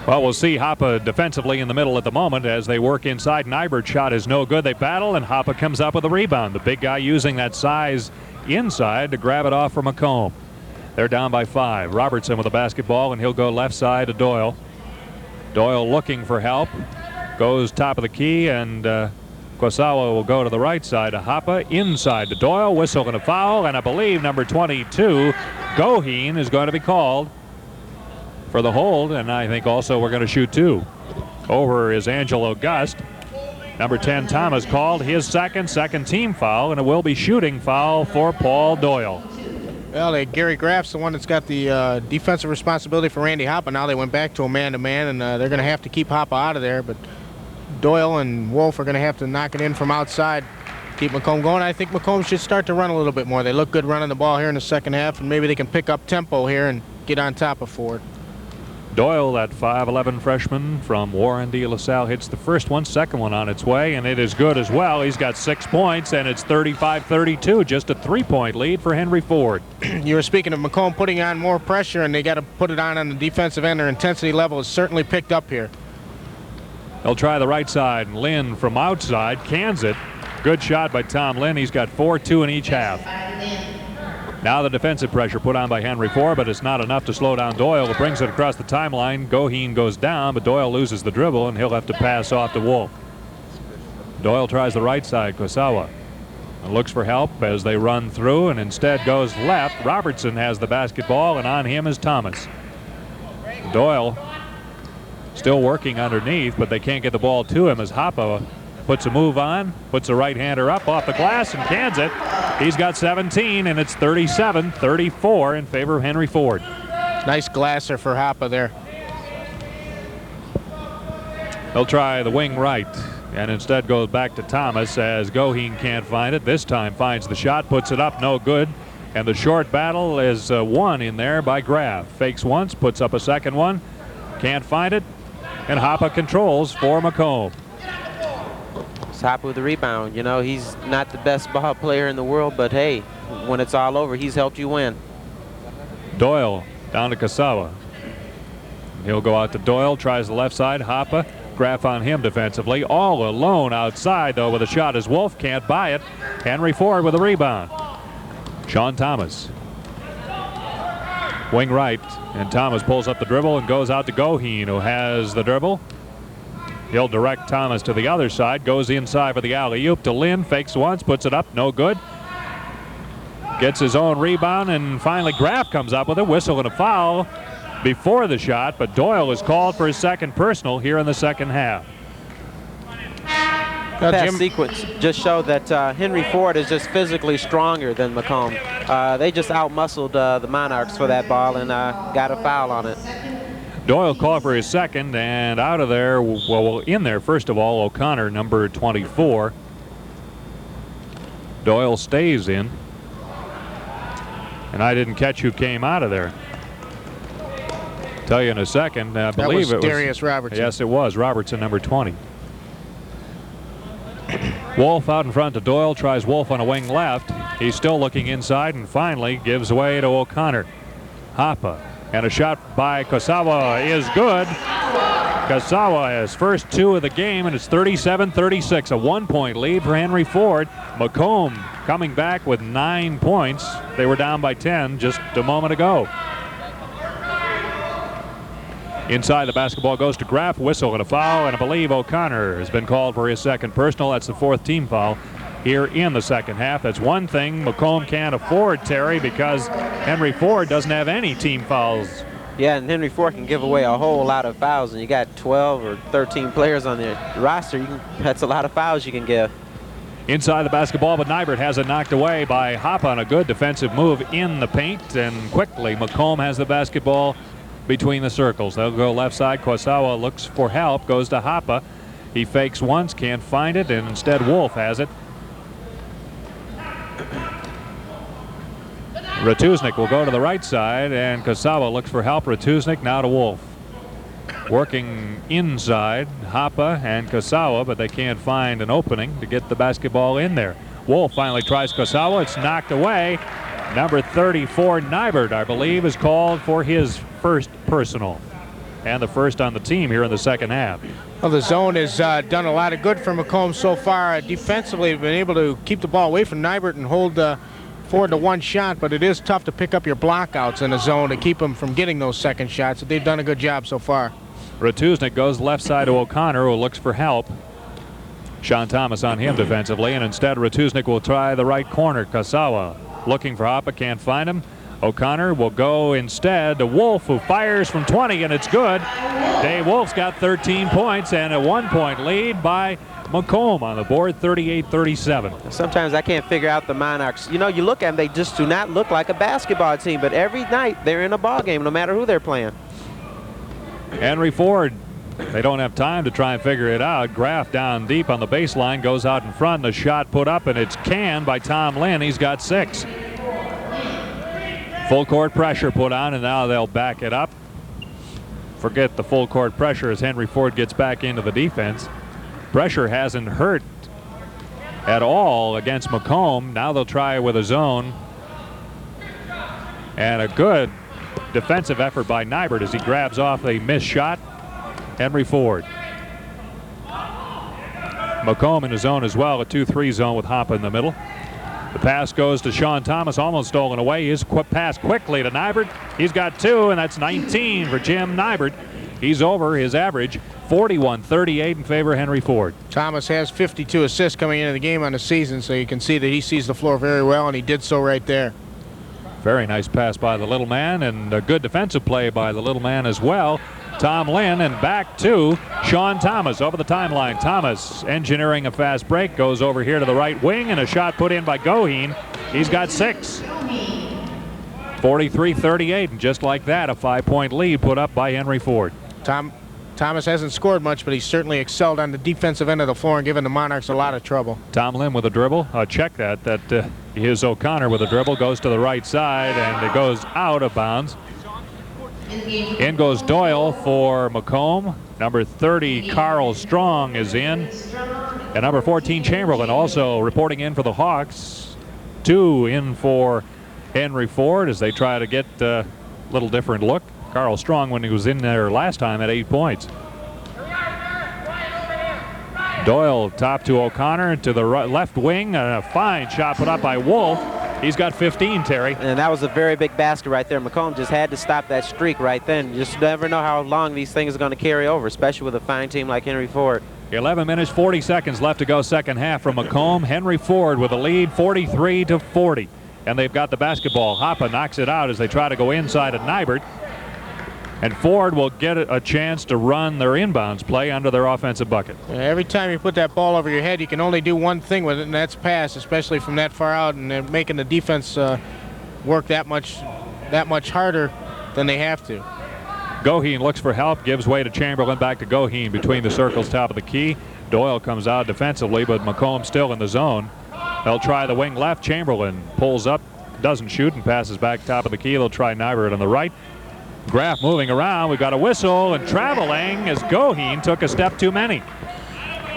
Well, we'll see Hoppa defensively in the middle at the moment as they work inside. Nybert's shot is no good. They battle, and Hoppa comes up with a rebound. The big guy using that size inside to grab it off from Macomb. They're down by 5. Robertson with the basketball, and he'll go left side to Doyle. Doyle looking for help. Goes top of the key, and Qasawa will go to the right side to Hoppa. Inside to Doyle. Whistle and a foul, and I believe number 22, Goheen, is going to be called for the hold, and I think also we're going to shoot 2. Over is Angelo Gust. Number 10, Thomas, called his second team foul, and it will be shooting foul for Paul Doyle. Well, Gary Graff's the one that's got the defensive responsibility for Randy Hoppa. Now they went back to a man-to-man, and they're going to have to keep Hoppa out of there, but Doyle and Wolf are going to have to knock it in from outside, keep Macomb going. I think Macomb should start to run a little bit more. They look good running the ball here in the second half, and maybe they can pick up tempo here and get on top of Ford. Doyle, that 5'11 freshman from Warren de La Salle, hits the first one, second one on its way, and it is good as well. He's got 6 points, and it's 35-32, just a 3-point lead for Henry Ford. You were speaking of Macomb putting on more pressure, and they got to put it on the defensive end. Their intensity level is certainly picked up here. They'll try the right side, and Lynn from outside cans it. Good shot by Tom Lynn. He's got 4-2 in each half. Now the defensive pressure put on by Henry Ford, but it's not enough to slow down Doyle. It brings it across the timeline. Goheen goes down, but Doyle loses the dribble, and he'll have to pass off to Wolf. Doyle tries the right side, Qasawa, and looks for help as they run through, and instead goes left. Robertson has the basketball, and on him is Thomas. Doyle still working underneath, but they can't get the ball to him as Hoppa puts a move on, puts a right-hander up off the glass and cans it. He's got 17, and it's 37-34 in favor of Henry Ford. Nice glasser for Hoppa there. They'll try the wing right, and instead goes back to Thomas as Goheen can't find it. This time finds the shot, puts it up, no good. And the short battle is won in there by Graff. Fakes once, puts up a second one, can't find it, and Hoppa controls for Macomb. Hoppa with the rebound. You know, he's not the best ball player in the world, but hey, when it's all over, he's helped you win. Doyle down to Qasawa. He'll go out to Doyle, tries the left side. Hoppa, Graff on him defensively. All alone outside, though, with a shot as Wolf can't buy it. Henry Ford with a rebound. Sean Thomas. Wing right, and Thomas pulls up the dribble and goes out to Goheen, who has the dribble. He'll direct Thomas to the other side, goes inside for the alley-oop to Lynn, fakes once, puts it up, no good. Gets his own rebound, and finally Graff comes up with a whistle and a foul before the shot, but Doyle is called for his second personal here in the second half. That sequence just showed that Henry Ford is just physically stronger than Macomb. They just outmuscled the Monarchs for that ball and got a foul on it. Doyle called for his second, and out of there, well, in there, first of all, O'Connor, number 24. Doyle stays in. And I didn't catch who came out of there. Tell you in a second. I believe it was Darius Robertson. Yes, it was. Robertson, number 20. Wolf out in front to Doyle, tries Wolf on a wing left. He's still looking inside and finally gives way to O'Connor. Hoppa. And a shot by Qasawa is good. Qasawa has first 2 of the game, and it's 37-36, a 1-point lead for Henry Ford. Macomb coming back with 9 points. They were down by 10 just a moment ago. Inside, the basketball goes to Graff. Whistle and a foul, and I believe O'Connor has been called for his second personal. That's the 4th team foul here in the second half. That's one thing Macomb can't afford, Terry, because Henry Ford doesn't have any team fouls. Yeah, and Henry Ford can give away a whole lot of fouls, and you got 12 or 13 players on the roster. That's a lot of fouls you can give. Inside the basketball, but Nybert has it knocked away by Hoppe on a good defensive move in the paint, and quickly Macomb has the basketball between the circles. They'll go left side. Qasawa looks for help, goes to Hoppe. He fakes once, can't find it, and instead Wolf has it. Ratuznik will go to the right side, and Qasawa looks for help. Ratuznik now to Wolf. Working inside, Hoppe and Qasawa, but they can't find an opening to get the basketball in there. Wolf finally tries Qasawa. It's knocked away. Number 34, Nybert, I believe, is called for his first personal, and the first on the team here in the second half. Well, the zone has done a lot of good for Macomb so far. Defensively, they've been able to keep the ball away from Nybert and hold Ford to one shot, but it is tough to pick up your blockouts in the zone to keep them from getting those second shots. They've done a good job so far. Ratuznik goes left side to O'Connor, who looks for help. Sean Thomas on him defensively, and instead Ratuznik will try the right corner. Qasawa looking for Hoppe, can't find him. O'Connor will go instead to Wolf, who fires from 20, and it's good. Dave Wolf's got 13 points and a 1-point lead by Macomb on the board, 38-37. Sometimes I can't figure out the Monarchs. You know, you look at them, they just do not look like a basketball team, but every night they're in a ball game, no matter who they're playing. Henry Ford, they don't have time to try and figure it out. Graff down deep on the baseline, goes out in front, and the shot put up, and it's canned by Tom Lynn. He's got 6. Full court pressure put on, and now they'll back it up. Forget the full court pressure as Henry Ford gets back into the defense. Pressure hasn't hurt at all against Macomb. Now they'll try with a zone. And a good defensive effort by Nybert as he grabs off a missed shot. Henry Ford. Macomb in the zone as well, a 2-3 zone with Hoppe in the middle. The pass goes to Sean Thomas, almost stolen away. His pass quickly to Nybert. He's got 2, and that's 19 for Jim Nybert. He's over his average, 41-38 in favor of Henry Ford. Thomas has 52 assists coming into the game on the season, so you can see that he sees the floor very well, and he did so right there. Very nice pass by the little man, and a good defensive play by the little man as well. Tom Lynn, and back to Sean Thomas over the timeline. Thomas engineering a fast break, goes over here to the right wing, and a shot put in by Goheen. He's got 6. 43-38, and just like that, a 5-point lead put up by Henry Ford. Thomas hasn't scored much, but he's certainly excelled on the defensive end of the floor and given the Monarchs a lot of trouble. Tom Lynn with a dribble. Check that. That is O'Connor with a dribble. Goes to the right side, and it goes out of bounds. In goes Doyle for Macomb. Number 30, Carl Strong, is in. And number 14, Chamberlain, also reporting in for the Hawks. 2 in for Henry Ford as they try to get a little different look. Carl Strong, when he was in there last time, had 8 points. Doyle top to O'Connor to the left wing, and a fine shot put up by Wolf. He's got 15, Terry. And that was a very big basket right there. Macomb just had to stop that streak right then. You just never know how long these things are going to carry over, especially with a fine team like Henry Ford. 11 minutes, 40 seconds left to go second half from Macomb. Henry Ford with a lead, 43-40. And they've got the basketball. Hoppe knocks it out as they try to go inside at Nybert. And Ford will get a chance to run their inbounds play under their offensive bucket. Every time you put that ball over your head, you can only do one thing with it, and that's pass, especially from that far out, and making the defense work that much harder than they have to. Goheen looks for help, gives way to Chamberlain, back to Goheen between the circles, top of the key. Doyle comes out defensively, but Macomb still in the zone. They'll try the wing left. Chamberlain pulls up, doesn't shoot, and passes back top of the key. They'll try Nybert on the right. Graff moving around. We've got a whistle, and traveling as Goheen took a step too many.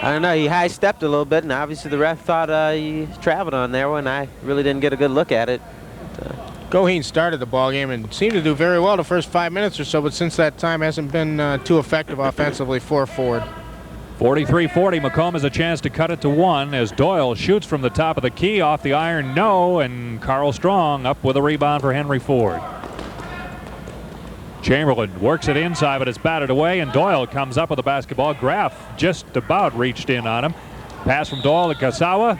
I don't know, he high-stepped a little bit, and obviously the ref thought he traveled on there one. I really didn't get a good look at it. Goheen started the ball game and seemed to do very well the first 5 minutes or so, but since that time hasn't been too effective offensively for Ford. 43-40, Macomb has a chance to cut it to 1 as Doyle shoots from the top of the key, off the iron, no, and Carl Strong up with a rebound for Henry Ford. Chamberlain works it inside, but it's batted away, and Doyle comes up with the basketball. Graff just about reached in on him. Pass from Doyle to Qasawa,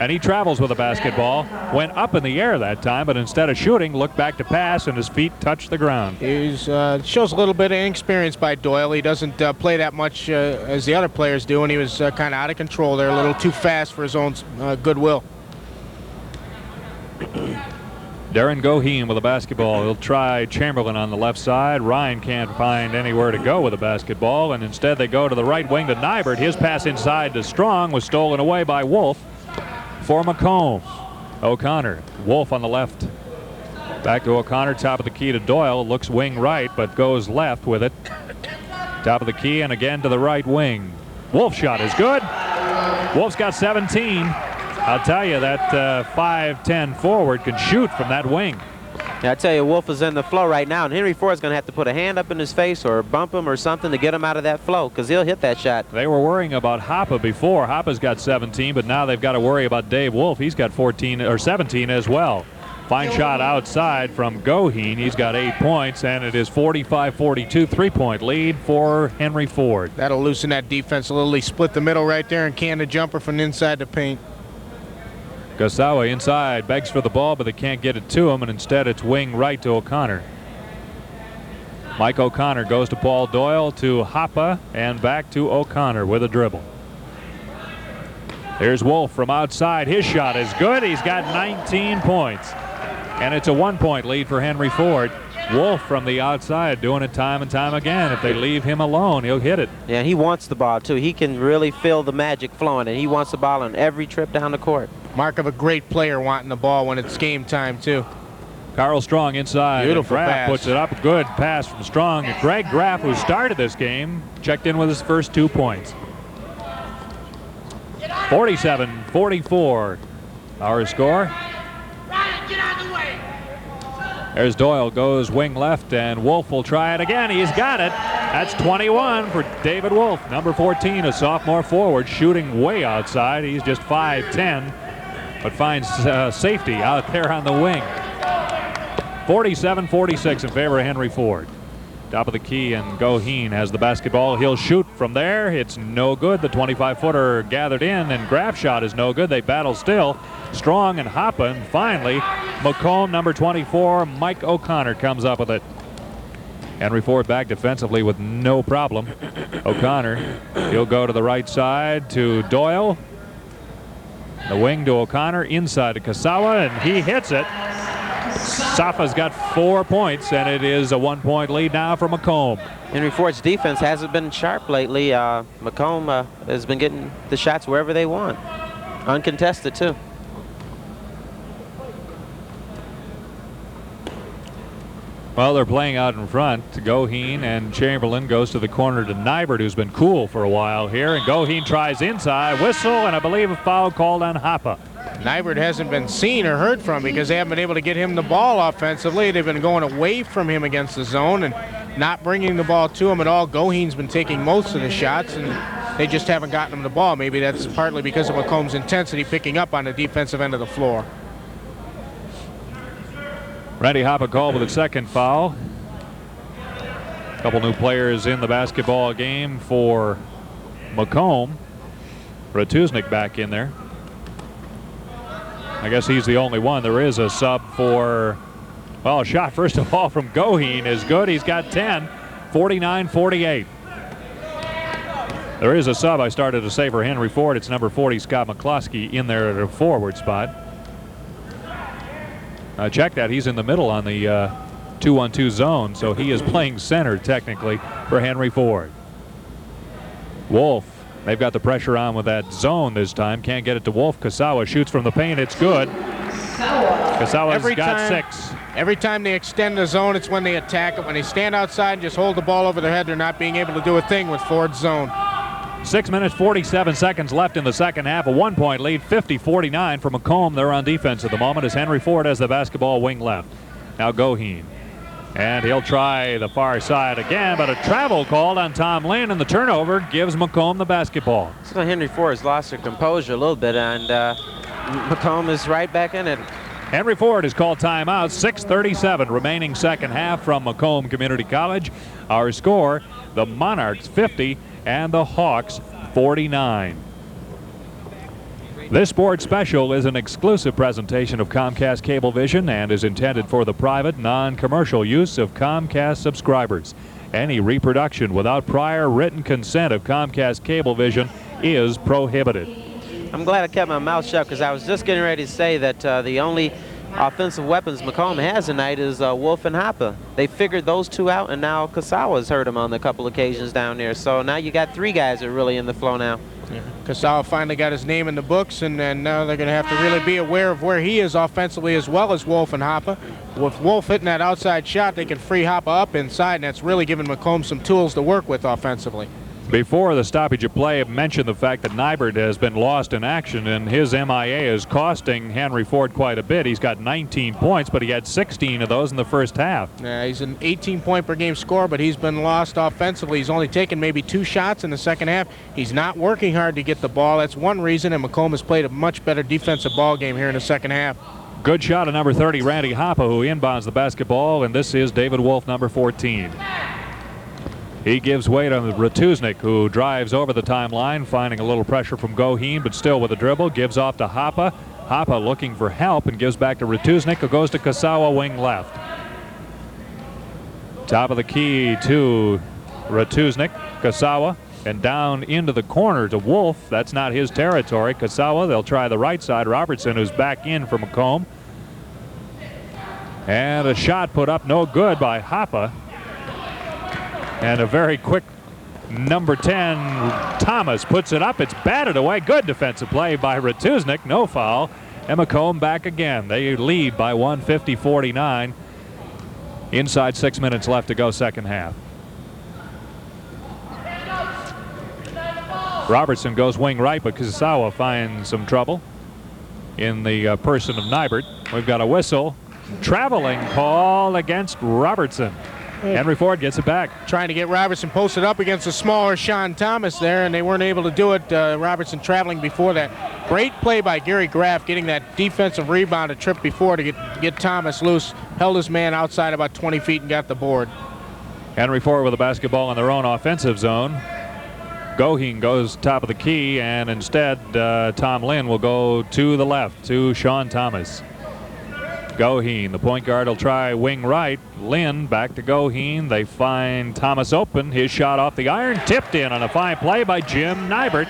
and he travels with the basketball. Went up in the air that time, but instead of shooting, looked back to pass, and his feet touched the ground. He's shows a little bit of inexperience by Doyle. He doesn't play that much as the other players do, and he was kind of out of control there, a little too fast for his own goodwill. Darren Goheen with the basketball. He'll try Chamberlain on the left side. Ryan can't find anywhere to go with the basketball, and instead they go to the right wing to Nybert. His pass inside to Strong was stolen away by Wolf for Macomb. O'Connor. Wolf on the left. Back to O'Connor. Top of the key to Doyle. Looks wing right, but goes left with it. Top of the key and again to the right wing. Wolf shot is good. Wolf's got 17. I'll tell you, that 5'10" forward can shoot from that wing. Yeah, I tell you, Wolf is in the flow right now, and Henry Ford's going to have to put a hand up in his face or bump him or something to get him out of that flow, because he'll hit that shot. They were worrying about Hoppe before. Hoppe's got 17, but now they've got to worry about Dave Wolf. He's got 14 or 17 as well. Fine shot outside from Goheen. He's got 8 points, and it is 45-42, 3-point lead for Henry Ford. That'll loosen that defense a little. He split the middle right there and canned a jumper from inside the paint. Qasawa inside, begs for the ball, but they can't get it to him, and instead it's wing right to O'Connor. Mike O'Connor goes to Paul Doyle, to Hoppe, and back to O'Connor with a dribble. Here's Wolf from outside. His shot is good. He's got 19 points, and it's a 1-point lead for Henry Ford. Wolf from the outside doing it time and time again. If they leave him alone, he'll hit it. Yeah, he wants the ball, too. He can really feel the magic flowing, and he wants the ball on every trip down the court. Mark of a great player wanting the ball when it's game time, too. Carl Strong inside. Beautiful Graff pass. puts it up. Good pass from Strong. And Greg Graff, who started this game, checked in with his first 2 points. 47-44, our score. There's Doyle, goes wing left, and Wolf will try it again. He's got it. That's 21 for David Wolf. Number 14, a sophomore forward, shooting way outside. He's just 5'10", but finds safety out there on the wing. 47-46 in favor of Henry Ford. Top of the key, and Goheen has the basketball. He'll shoot from there. It's no good. The 25-footer gathered in, and Graff shot is no good. They battle still. Strong and Hoppe, and finally, Macomb, number 24, Mike O'Connor comes up with it. Henry Ford back defensively with no problem. O'Connor, he'll go to the right side to Doyle. The wing to O'Connor, inside to Qasawa, and he hits it. Safa's got 4 points, and it is a 1-point lead now for Macomb. Henry Ford's defense hasn't been sharp lately. Macomb has been getting the shots wherever they want. Uncontested, too. Well, they're playing out in front. Goheen, and Chamberlain goes to the corner to Nybert, who's been cool for a while here. And Goheen tries inside, whistle, and I believe a foul called on Hoppe. Nybert hasn't been seen or heard from because they haven't been able to get him the ball offensively. They've been going away from him against the zone and not bringing the ball to him at all. Goheen's been taking most of the shots, and they just haven't gotten him the ball. Maybe that's partly because of Macomb's intensity picking up on the defensive end of the floor. Randy Hoppe called with a second foul. A couple new players in the basketball game for Macomb. Ratuznik back in there. I guess he's the only one. There is a sub for, well, a shot first of all from Goheen is good. He's got 10, 49-48. There is a sub, I started to say, for Henry Ford. It's number 40, Scott McCloskey, in there at a forward spot. Check that. He's in the middle on the 2-1-2 zone, so he is playing center technically for Henry Ford. Wolf, they've got the pressure on with that zone this time. Can't get it to Wolf. Qasawa shoots from the paint. It's good. Qasawa's got 6. Every time they extend the zone, it's when they attack it. When they stand outside and just hold the ball over their head, they're not being able to do a thing with Ford's zone. 6 minutes, 47 seconds left in the second half. A 1-point lead, 50-49 for Macomb. They're on defense at the moment as Henry Ford has the basketball wing left. Now Goheen. And he'll try the far side again, but a travel called on Tom Lynn, and the turnover gives Macomb the basketball. So Henry Ford has lost their composure a little bit, and Macomb is right back in it. Henry Ford has called timeout. 6:37 remaining second half from Macomb Community College. Our score, the Monarchs 50 and the Hawks 49. This sports special is an exclusive presentation of Comcast Cablevision and is intended for the private, non-commercial use of Comcast subscribers. Any reproduction without prior written consent of Comcast Cablevision is prohibited. I'm glad I kept my mouth shut because I was just getting ready to say that the only offensive weapons Macomb has tonight is Wolf and Hopper. They figured those two out, and now Qasawa's hurt him on a couple occasions down there. So now you got three guys that are really in the flow now. Yeah. Qasawa finally got his name in the books, and now they're going to have to really be aware of where he is offensively as well as Wolf and Hopper. With Wolf hitting that outside shot, they can free Hopper up inside, and that's really giving Macomb some tools to work with offensively. Before the stoppage of play, I've mentioned the fact that Nybert has been lost in action, and his MIA is costing Henry Ford quite a bit. He's got 19 points, but he had 16 of those in the first half. Yeah, he's an 18-point-per-game scorer, but he's been lost offensively. He's only taken maybe 2 shots in the second half. He's not working hard to get the ball. That's one reason, and Macomb has played a much better defensive ball game here in the second half. Good shot of number 30, Randy Hoppe, who inbounds the basketball, and this is David Wolf, number 14. He gives way to Ratuznik, who drives over the timeline, finding a little pressure from Goheen, but still with a dribble. Gives off to Hoppe. Hoppe looking for help and gives back to Ratuznik, who goes to Qasawa, wing left. Top of the key to Ratuznik. Qasawa, and down into the corner to Wolf. That's not his territory. Qasawa, they'll try the right side. Robertson, who's back in for Macomb. And a shot put up no good by Hoppe. And a very quick number 10, Thomas, puts it up. It's batted away. Good defensive play by Ratuznik. No foul. And Macomb back again. They lead by 150-49. Inside 6 minutes left to go second half. Robertson goes wing right, but Qasawa finds some trouble in the person of Nybert. We've got a whistle. Traveling call against Robertson. Henry Ford gets it back. Trying to get Robertson posted up against the smaller Sean Thomas there, and they weren't able to do it. Robertson traveling before that. Great play by Gary Graff, getting that defensive rebound a trip before to get Thomas loose. Held his man outside about 20 feet and got the board. Henry Ford with the basketball in their own offensive zone. Goheen goes top of the key, and instead Tom Lynn will go to the left to Sean Thomas. Goheen, the point guard, will try wing right. Lynn back to Goheen. They find Thomas open. His shot off the iron, tipped in on a fine play by Jim Nybert.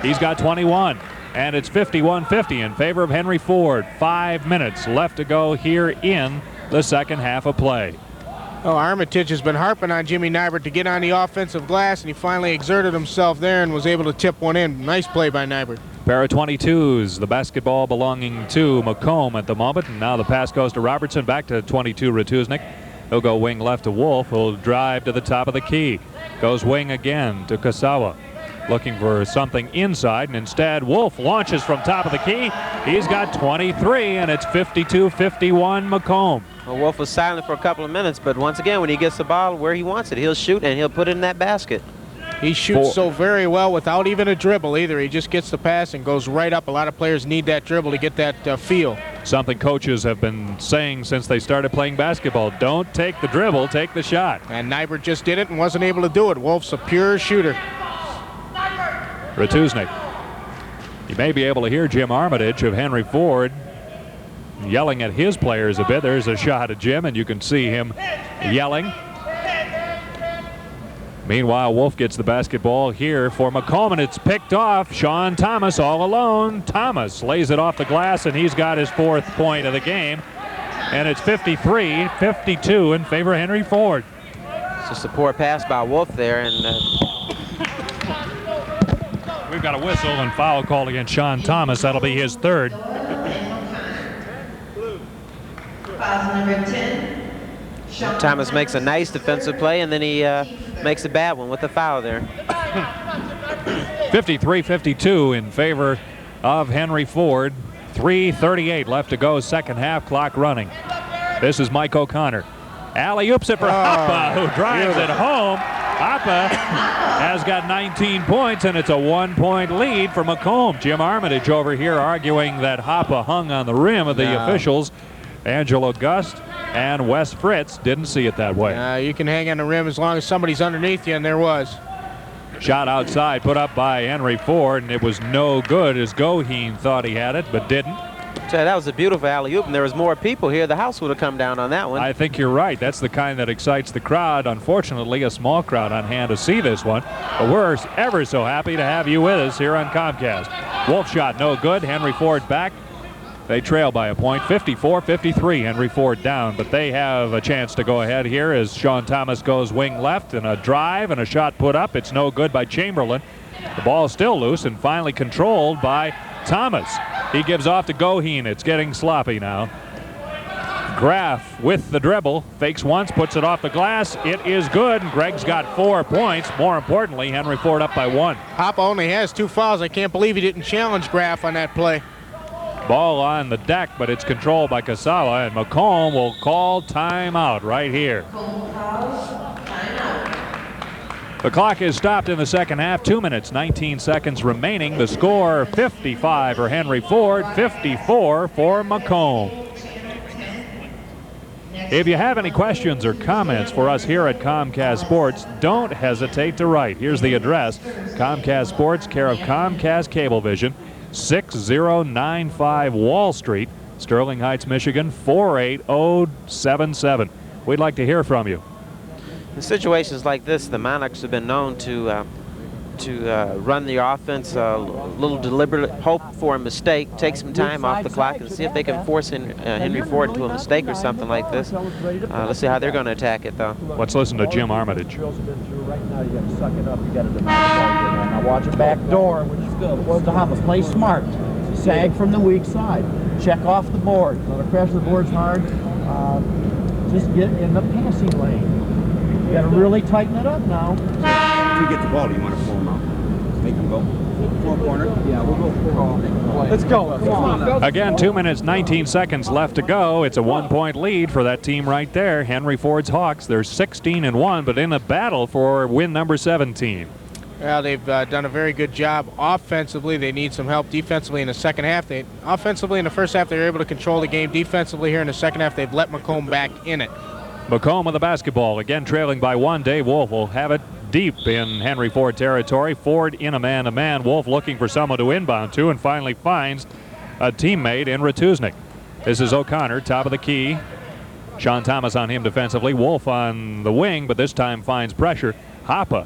He's got 21, and it's 51-50 in favor of Henry Ford. 5 minutes left to go here in the second half of play. Oh, Armitage has been harping on Jimmy Nybert to get on the offensive glass, and he finally exerted himself there and was able to tip one in. Nice play by Nybert. Pair of 22s, the basketball belonging to Macomb at the moment, and now the pass goes to Robertson, back to 22 Ratuznik. He'll go wing left to Wolf, who'll drive to the top of the key. Goes wing again to Qasawa, looking for something inside, and instead Wolf launches from top of the key. He's got 23, and it's 52-51 Macomb. Well, Wolf was silent for a couple of minutes, but once again, when he gets the ball where he wants it, he'll shoot and he'll put it in that basket. He shoots so very well without even a dribble either. He just gets the pass and goes right up. A lot of players need that dribble to get that feel. Something coaches have been saying since they started playing basketball. Don't take the dribble, take the shot. And Nybert just did it and wasn't able to do it. Wolf's a pure shooter. Ratuznik. You may be able to hear Jim Armitage of Henry Ford yelling at his players a bit. There's a shot at Jim, and you can see him yelling. Meanwhile, Wolf gets the basketball here for Macomb, and it's picked off. Sean Thomas all alone. Thomas lays it off the glass, and he's got his 4th point of the game. And it's 53-52 in favor of Henry Ford. It's just a poor pass by Wolf there, and we've got a whistle and foul called against Sean Thomas. That'll be his 3rd. Foul number 10. Thomas makes a nice defensive play, and then he makes a bad one with the foul there. 53-52 in favor of Henry Ford. 3:38 left to go, second half, clock running. This is Mike O'Connor. Alley-oops it for Hoppe, who drives it home. Hoppe has got 19 points, and it's a 1-point lead for Macomb. Jim Armitage over here arguing that Hoppe hung on the rim of the officials. Angelo Gust and Wes Fritz didn't see it that way. You can hang on the rim as long as somebody's underneath you, and there was. Shot outside, put up by Henry Ford, and it was no good as Goheen thought he had it, but didn't. That was a beautiful alley-oop, and there was more people here. The house would have come down on that one. I think you're right. That's the kind that excites the crowd. Unfortunately, a small crowd on hand to see this one. But we're ever so happy to have you with us here on Comcast. Wolf shot no good. Henry Ford back. They trail by a point, 54-53. Henry Ford down, but they have a chance to go ahead here as Sean Thomas goes wing left, and a drive and a shot put up. It's no good by Chamberlain. The ball is still loose and finally controlled by Thomas. He gives off to Goheen. It's getting sloppy now. Graff with the dribble, fakes once, puts it off the glass. It is good. Greg's got 4 points. More importantly, Henry Ford up by 1. Hoppe only has 2 fouls. I can't believe he didn't challenge Graff on that play. Ball on the deck, but it's controlled by Qasawa, and Macomb will call timeout right here. The clock is stopped in the second half. 2 minutes, 19 seconds remaining. The score 55 for Henry Ford, 54 for Macomb. If you have any questions or comments for us here at Comcast Sports, don't hesitate to write. Here's the address: Comcast Sports, care of Comcast Cablevision, 6095 Wall Street, Sterling Heights, Michigan, 48077. We'd like to hear from you. In situations like this, the Monarchs have been known to run the offense a little deliberate, hope for a mistake, take some time off the clock, and see if they can force Henry Ford into a mistake or something like this. Let's see how they're going to attack it, though. Let's listen to Jim Armitage. Right now, you got to suck it up. You got to demand the ball. Now watch it back door, which is good. Towards the Hoppe. Play smart. Sag from the weak side. Check off the board. Let her crash the boards hard. Just get in the passing lane. You got to really tighten it up now. If you get the ball, do you want to pull them out? Make them go? 4 corner? Yeah, we'll go 4. Let's go. Come on. Again, 2 minutes, 19 seconds left to go. It's a 1-point lead for that team right there. Henry Ford's Hawks. They're 16-1, but in a battle for win number 17. Well, they've done a very good job offensively. They need some help defensively in the second half. Offensively in the first half, they were able to control the game. Defensively here in the second half, they've let Macomb back in it. Macomb with the basketball, again trailing by 1. Dave Wolf will have it deep in Henry Ford territory. Ford in a man-to-man. Wolf looking for someone to inbound to, and finally finds a teammate in Ratuznik. This is O'Connor, top of the key. Sean Thomas on him defensively. Wolf on the wing, but this time finds pressure. Hoppe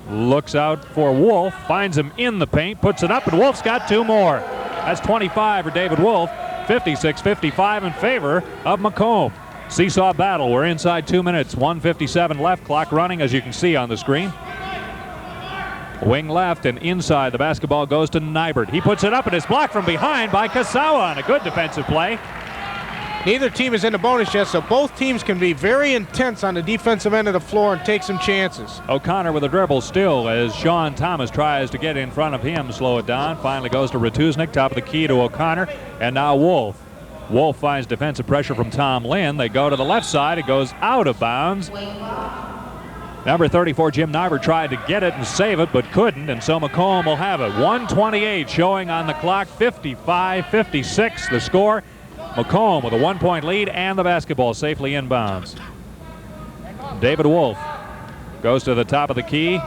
looks out for Wolf, finds him in the paint, puts it up, and Wolf's got 2 more. That's 25 for David Wolf, 56-55 in favor of Macomb. Seesaw battle. We're inside 2 minutes, 1:57 left. Clock running, as you can see on the screen. Wing left and inside. The basketball goes to Nybert. He puts it up and it's blocked from behind by Qasawa, and a good defensive play. Neither team is in the bonus yet, so both teams can be very intense on the defensive end of the floor and take some chances. O'Connor with a dribble still as Sean Thomas tries to get in front of him, slow it down. Finally goes to Ratuznik, top of the key to O'Connor, and now Wolf. Wolf finds defensive pressure from Tom Lynn. They go to the left side. It goes out of bounds. Number 34, Jim Nybert, tried to get it and save it, but couldn't, and so Macomb will have it. 1:28 showing on the clock, 55-56 the score. Macomb with a 1-point lead and the basketball safely inbounds. David Wolf goes to the top of the key,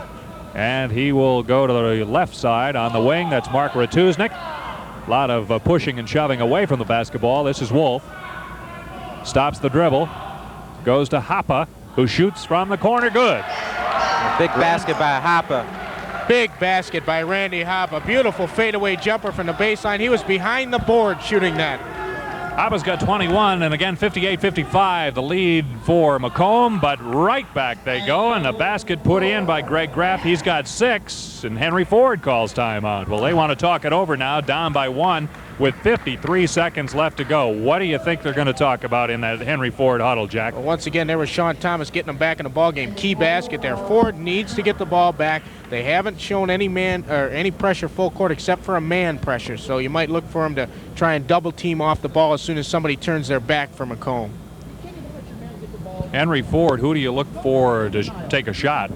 and he will go to the left side on the wing. That's Mark Ratuznik. A lot of pushing and shoving away from the basketball. This is Wolf. Stops the dribble. Goes to Hoppe, who shoots from the corner. Good. A big basket by Hoppe. Big basket by Randy Hoppe. Beautiful fadeaway jumper from the baseline. He was behind the board shooting that. Hoppe's got 21, and again 58-55 the lead for Macomb, but right back they go, and a basket put in by Greg Graff. He's got 6, and Henry Ford calls timeout. Well, they want to talk it over now, down by 1 with 53 seconds left to go. What do you think they're going to talk about in that Henry Ford huddle, Jack? Well, once again, there was Sean Thomas getting them back in the ballgame. Key basket there. Ford needs to get the ball back. They haven't shown any man or any pressure full court except for a man pressure, so you might look for him to try and double team off the ball as soon as somebody turns their back for Macomb. Henry Ford, who do you look for to take a shot?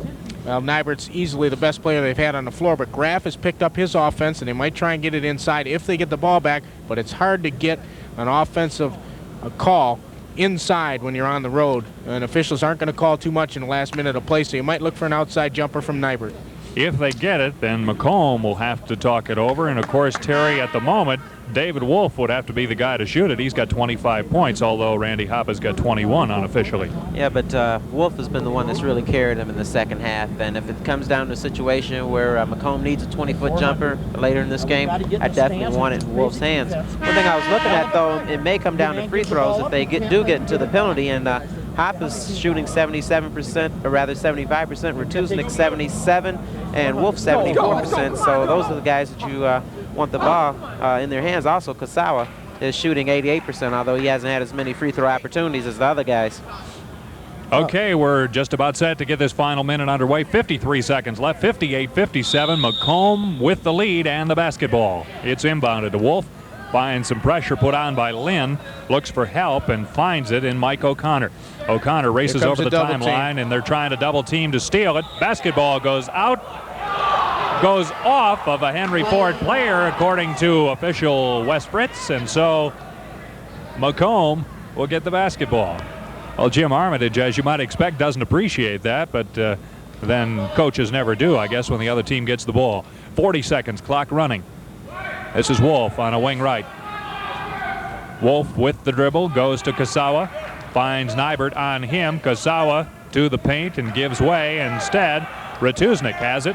Well, Nybert's easily the best player they've had on the floor, but Graff has picked up his offense, and they might try and get it inside if they get the ball back, but it's hard to get an offensive call inside when you're on the road, and officials aren't going to call too much in the last minute of play, so you might look for an outside jumper from Nybert. If they get it, then Macomb will have to talk it over, and of course, Terry, at the moment, David Wolf would have to be the guy to shoot it. He's got 25 points, although Randy Hoppa's got 21 unofficially. Yeah, but Wolf has been the one that's really carried him in the second half, and if it comes down to a situation where Macomb needs a 20-foot jumper later in this game, I definitely want it in Wolf's hands. One thing I was looking at, though, it may come down to free throws if they do get into the penalty, and Hoppa's shooting 77%, or rather 75%, Retuznik 77, and Wolf 74%, so those are the guys that you want the ball in their hands. Also, Qasawa is shooting 88%, although he hasn't had as many free throw opportunities as the other guys. Okay, we're just about set to get this final minute underway. 53 seconds left, 58-57. Macomb with the lead and the basketball. It's inbounded to Wolf. Finds some pressure put on by Lynn. Looks for help and finds it in Mike O'Connor. O'Connor races over the timeline, and they're trying to double team to steal it. Basketball goes out. Goes off of a Henry Ford player, according to official Wes Fritz, and so Macomb will get the basketball. Well, Jim Armitage, as you might expect, doesn't appreciate that, but then coaches never do, I guess, when the other team gets the ball. 40 seconds, clock running. This is Wolf on a wing right. Wolf with the dribble, goes to Qasawa, finds Nybert on him. Qasawa to the paint and gives way. Instead, Retuznik has it.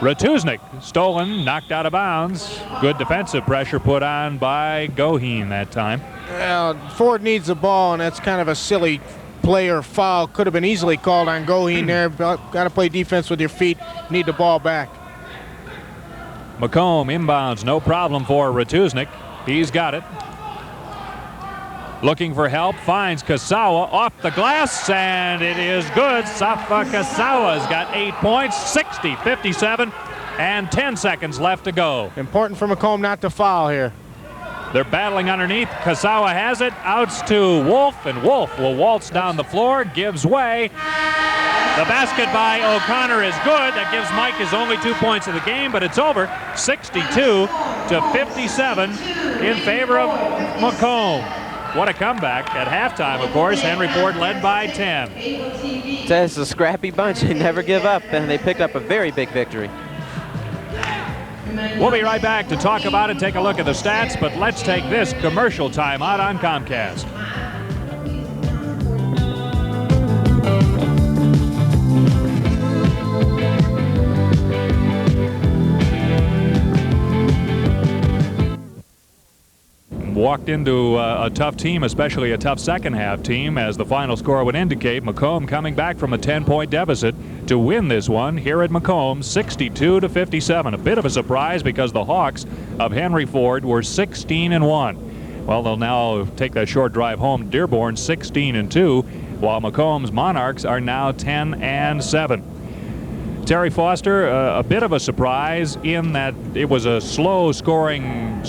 Retuznik stolen, knocked out of bounds. Good defensive pressure put on by Goheen that time. Well, Ford needs the ball, and that's kind of a silly play or foul. Could have been easily called on Goheen there. Got to play defense with your feet. Need the ball back. Macomb inbounds, no problem for Retuznik. He's got it. Looking for help, finds Qasawa off the glass, and it is good. Safaa Qasawa's got 8 points, 60-57, and 10 seconds left to go. Important for Macomb not to foul here. They're battling underneath. Qasawa has it, outs to Wolf, and Wolf will waltz down the floor, gives way. The basket by O'Connor is good. That gives Mike his only 2 points of the game, but it's over. 62-57 in favor of Macomb. What a comeback. At halftime, of course, Henry Ford led by 10. It's a scrappy bunch. They never give up, and they picked up a very big victory. We'll be right back to talk about it, take a look at the stats, but let's take this commercial timeout on Comcast. Walked into a tough team, especially a tough second half team, as the final score would indicate. Macomb coming back from a 10-point deficit to win this one here at Macomb, 62-57. A bit of a surprise because the Hawks of Henry Ford were 16-1. Well, they'll now take that short drive home to Dearborn, 16-2, while Macomb's Monarchs are now 10-7. Terry Foster, a bit of a surprise in that it was a slow-going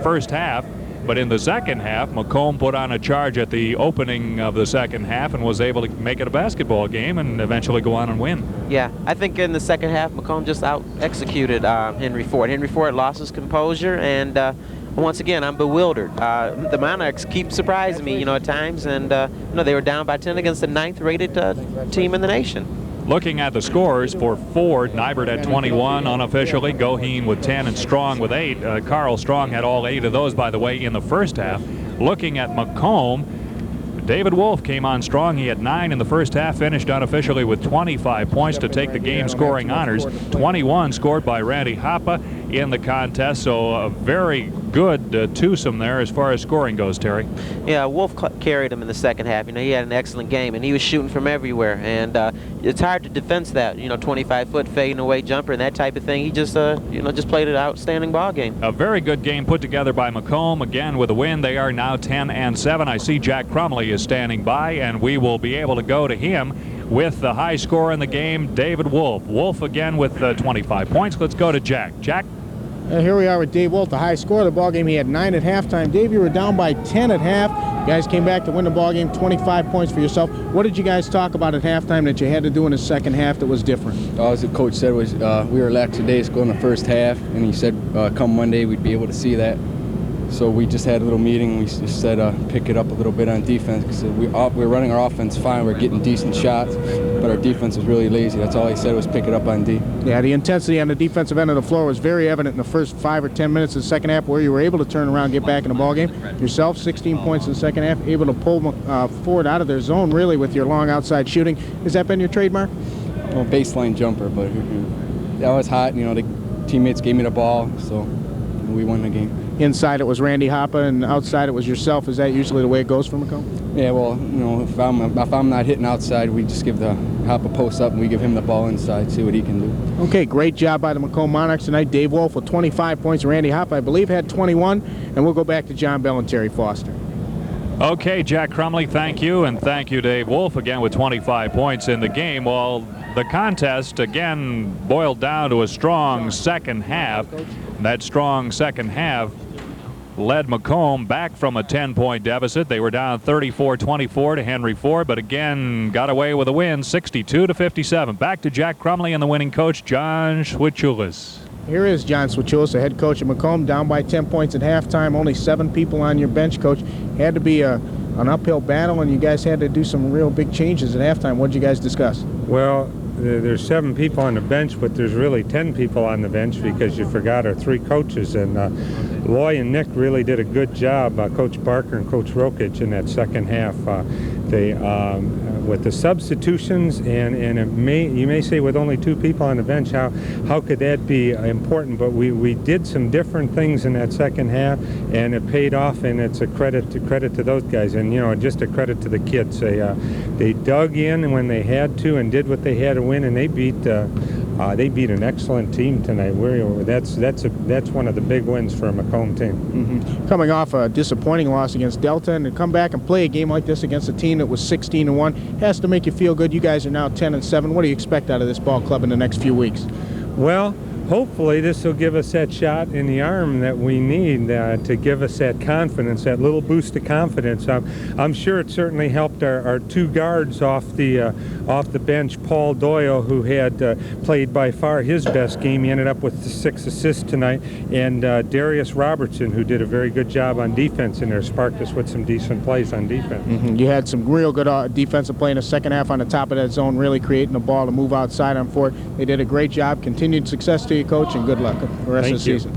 first half, but in the second half, Macomb put on a charge at the opening of the second half and was able to make it a basketball game and eventually go on and win. Yeah, I think in the second half, Macomb just out-executed Henry Ford. Henry Ford lost his composure, and once again, I'm bewildered. The Monarchs keep surprising me, at times, and they were down by 10 against the 9th-rated team in the nation. Looking at the scores for Ford, Nybert at 21 unofficially, Goheen with 10 and Strong with 8. Carl Strong had all 8 of those, by the way, in the first half. Looking at Macomb, David Wolf came on strong. He had 9 in the first half, finished unofficially with 25 points to take the game scoring honors. 21 scored by Randy Hoppa in the contest, so a very good twosome there as far as scoring goes, Terry. Yeah, Wolf carried him in the second half. He had an excellent game, and he was shooting from everywhere, and it's hard to defense that, 25-foot fading away jumper and that type of thing. He just, just played an outstanding ball game. A very good game put together by Macomb. Again, with a win, they are now 10-7. I see Jack Crumley is standing by, and we will be able to go to him with the high score in the game, David Wolf. Wolf again with 25 points. Let's go to Jack. Jack? Here we are with Dave Wolf, the high scorer of the ball game. He had 9 at halftime. Dave, you were down by 10 at half. You guys came back to win the ball game, 25 points for yourself. What did you guys talk about at halftime that you had to do in the second half that was different? As the coach said, was we were lackadaisical in the first half, and he said come Monday we'd be able to see that. So we just had a little meeting, and we just said pick it up a little bit on defense, because we're running our offense fine, we're getting decent shots, but our defense was really lazy. That's all he said, was pick it up on D. Yeah, the intensity on the defensive end of the floor was very evident in the first 5 or 10 minutes of the second half, where you were able to turn around and get back in the ball game. Yourself, 16 points in the second half, able to pull Ford out of their zone really with your long outside shooting. Has that been your trademark? Well, baseline jumper, but that was hot. You know, the teammates gave me the ball, so we won the game. Inside it was Randy Hoppa, and outside it was yourself. Is that usually the way it goes for Macomb? Yeah, well, you know, if I'm not hitting outside, we just give the Hoppa post up and we give him the ball inside, see what he can do. Okay, great job by the Macomb Monarchs tonight. Dave Wolf with 25 points. Randy Hoppa, I believe, had 21. And we'll go back to John Bell and Terry Foster. Okay, Jack Crumley, thank you, and thank you, Dave Wolf, again with 25 points in the game. Well, the contest, again, boiled down to a strong second half. That strong second half led Macomb back from a 10-point deficit. They were down 34-24 to Henry Ford, but again got away with a win, 62-57. Back to Jack Crumley and the winning coach, John Schwichulis. Here is John Schwichulis, the head coach of Macomb, down by 10 points at halftime. Only 7 people on your bench, Coach. Had to be an uphill battle, and you guys had to do some real big changes at halftime. What did you guys discuss? Well, there's 7 people on the bench, but there's really 10 people on the bench because you forgot our 3 coaches. And Loy and Nick really did a good job, Coach Barker and Coach Rokich, in that second half. With the substitutions, and you may say with only 2 people on the bench, how could that be important? But we did some different things in that second half, and it paid off, and it's a credit to those guys, and you know, just a credit to the kids. They dug in when they had to and did what they had to win, and they beat an excellent team tonight. That's one of the big wins for a Macomb team. Mm-hmm. Coming off a disappointing loss against Delta, and to come back and play a game like this against a team that was 16-1 has to make you feel good. You guys are now 10-7. What do you expect out of this ball club in the next few weeks? Well, hopefully this will give us that shot in the arm that we need to give us that confidence, that little boost of confidence. I'm sure it certainly helped our 2 guards off the bench. Paul Doyle, who had played by far his best game, he ended up with 6 assists tonight, and Darius Robertson, who did a very good job on defense in there, sparked us with some decent plays on defense. Mm-hmm. You had some real good defensive play in the second half on the top of that zone, really creating the ball to move outside on Ford. They did a great job. Continued success to you, Coach, and good luck for the rest of the season.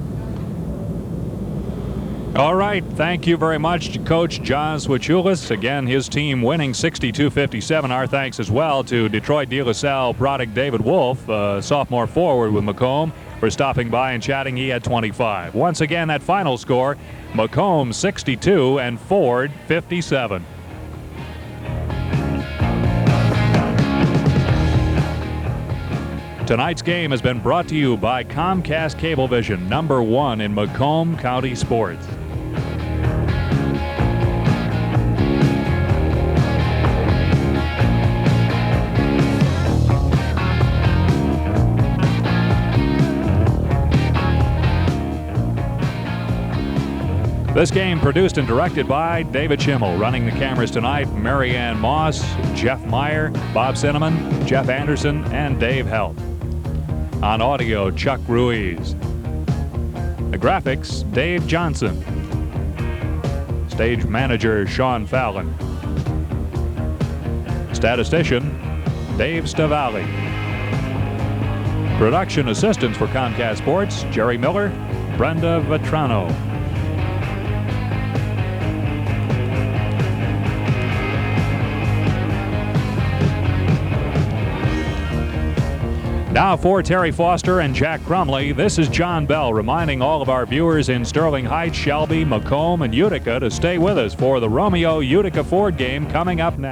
All right, thank you very much to Coach John Schwichulis. Again, his team winning 62-57. Our thanks as well to Detroit De La Salle product David Wolf, sophomore forward with Macomb, for stopping by and chatting. He had 25. Once again, that final score, Macomb 62 and Ford 57. Tonight's game has been brought to you by Comcast Cablevision, #1 in Macomb County sports. This game produced and directed by David Schimmel. Running the cameras tonight, Mary Ann Moss, Jeff Meyer, Bob Cinnamon, Jeff Anderson, and Dave Helt. On audio, Chuck Ruiz. The graphics, Dave Johnson. Stage manager, Sean Fallon. Statistician, Dave Stavali. Production assistants for Comcast Sports, Jerry Miller, Brenda Vetrano. Now for Terry Foster and Jack Crumley, this is John Bell reminding all of our viewers in Sterling Heights, Shelby, Macomb, and Utica to stay with us for the Romeo Utica Ford game coming up next.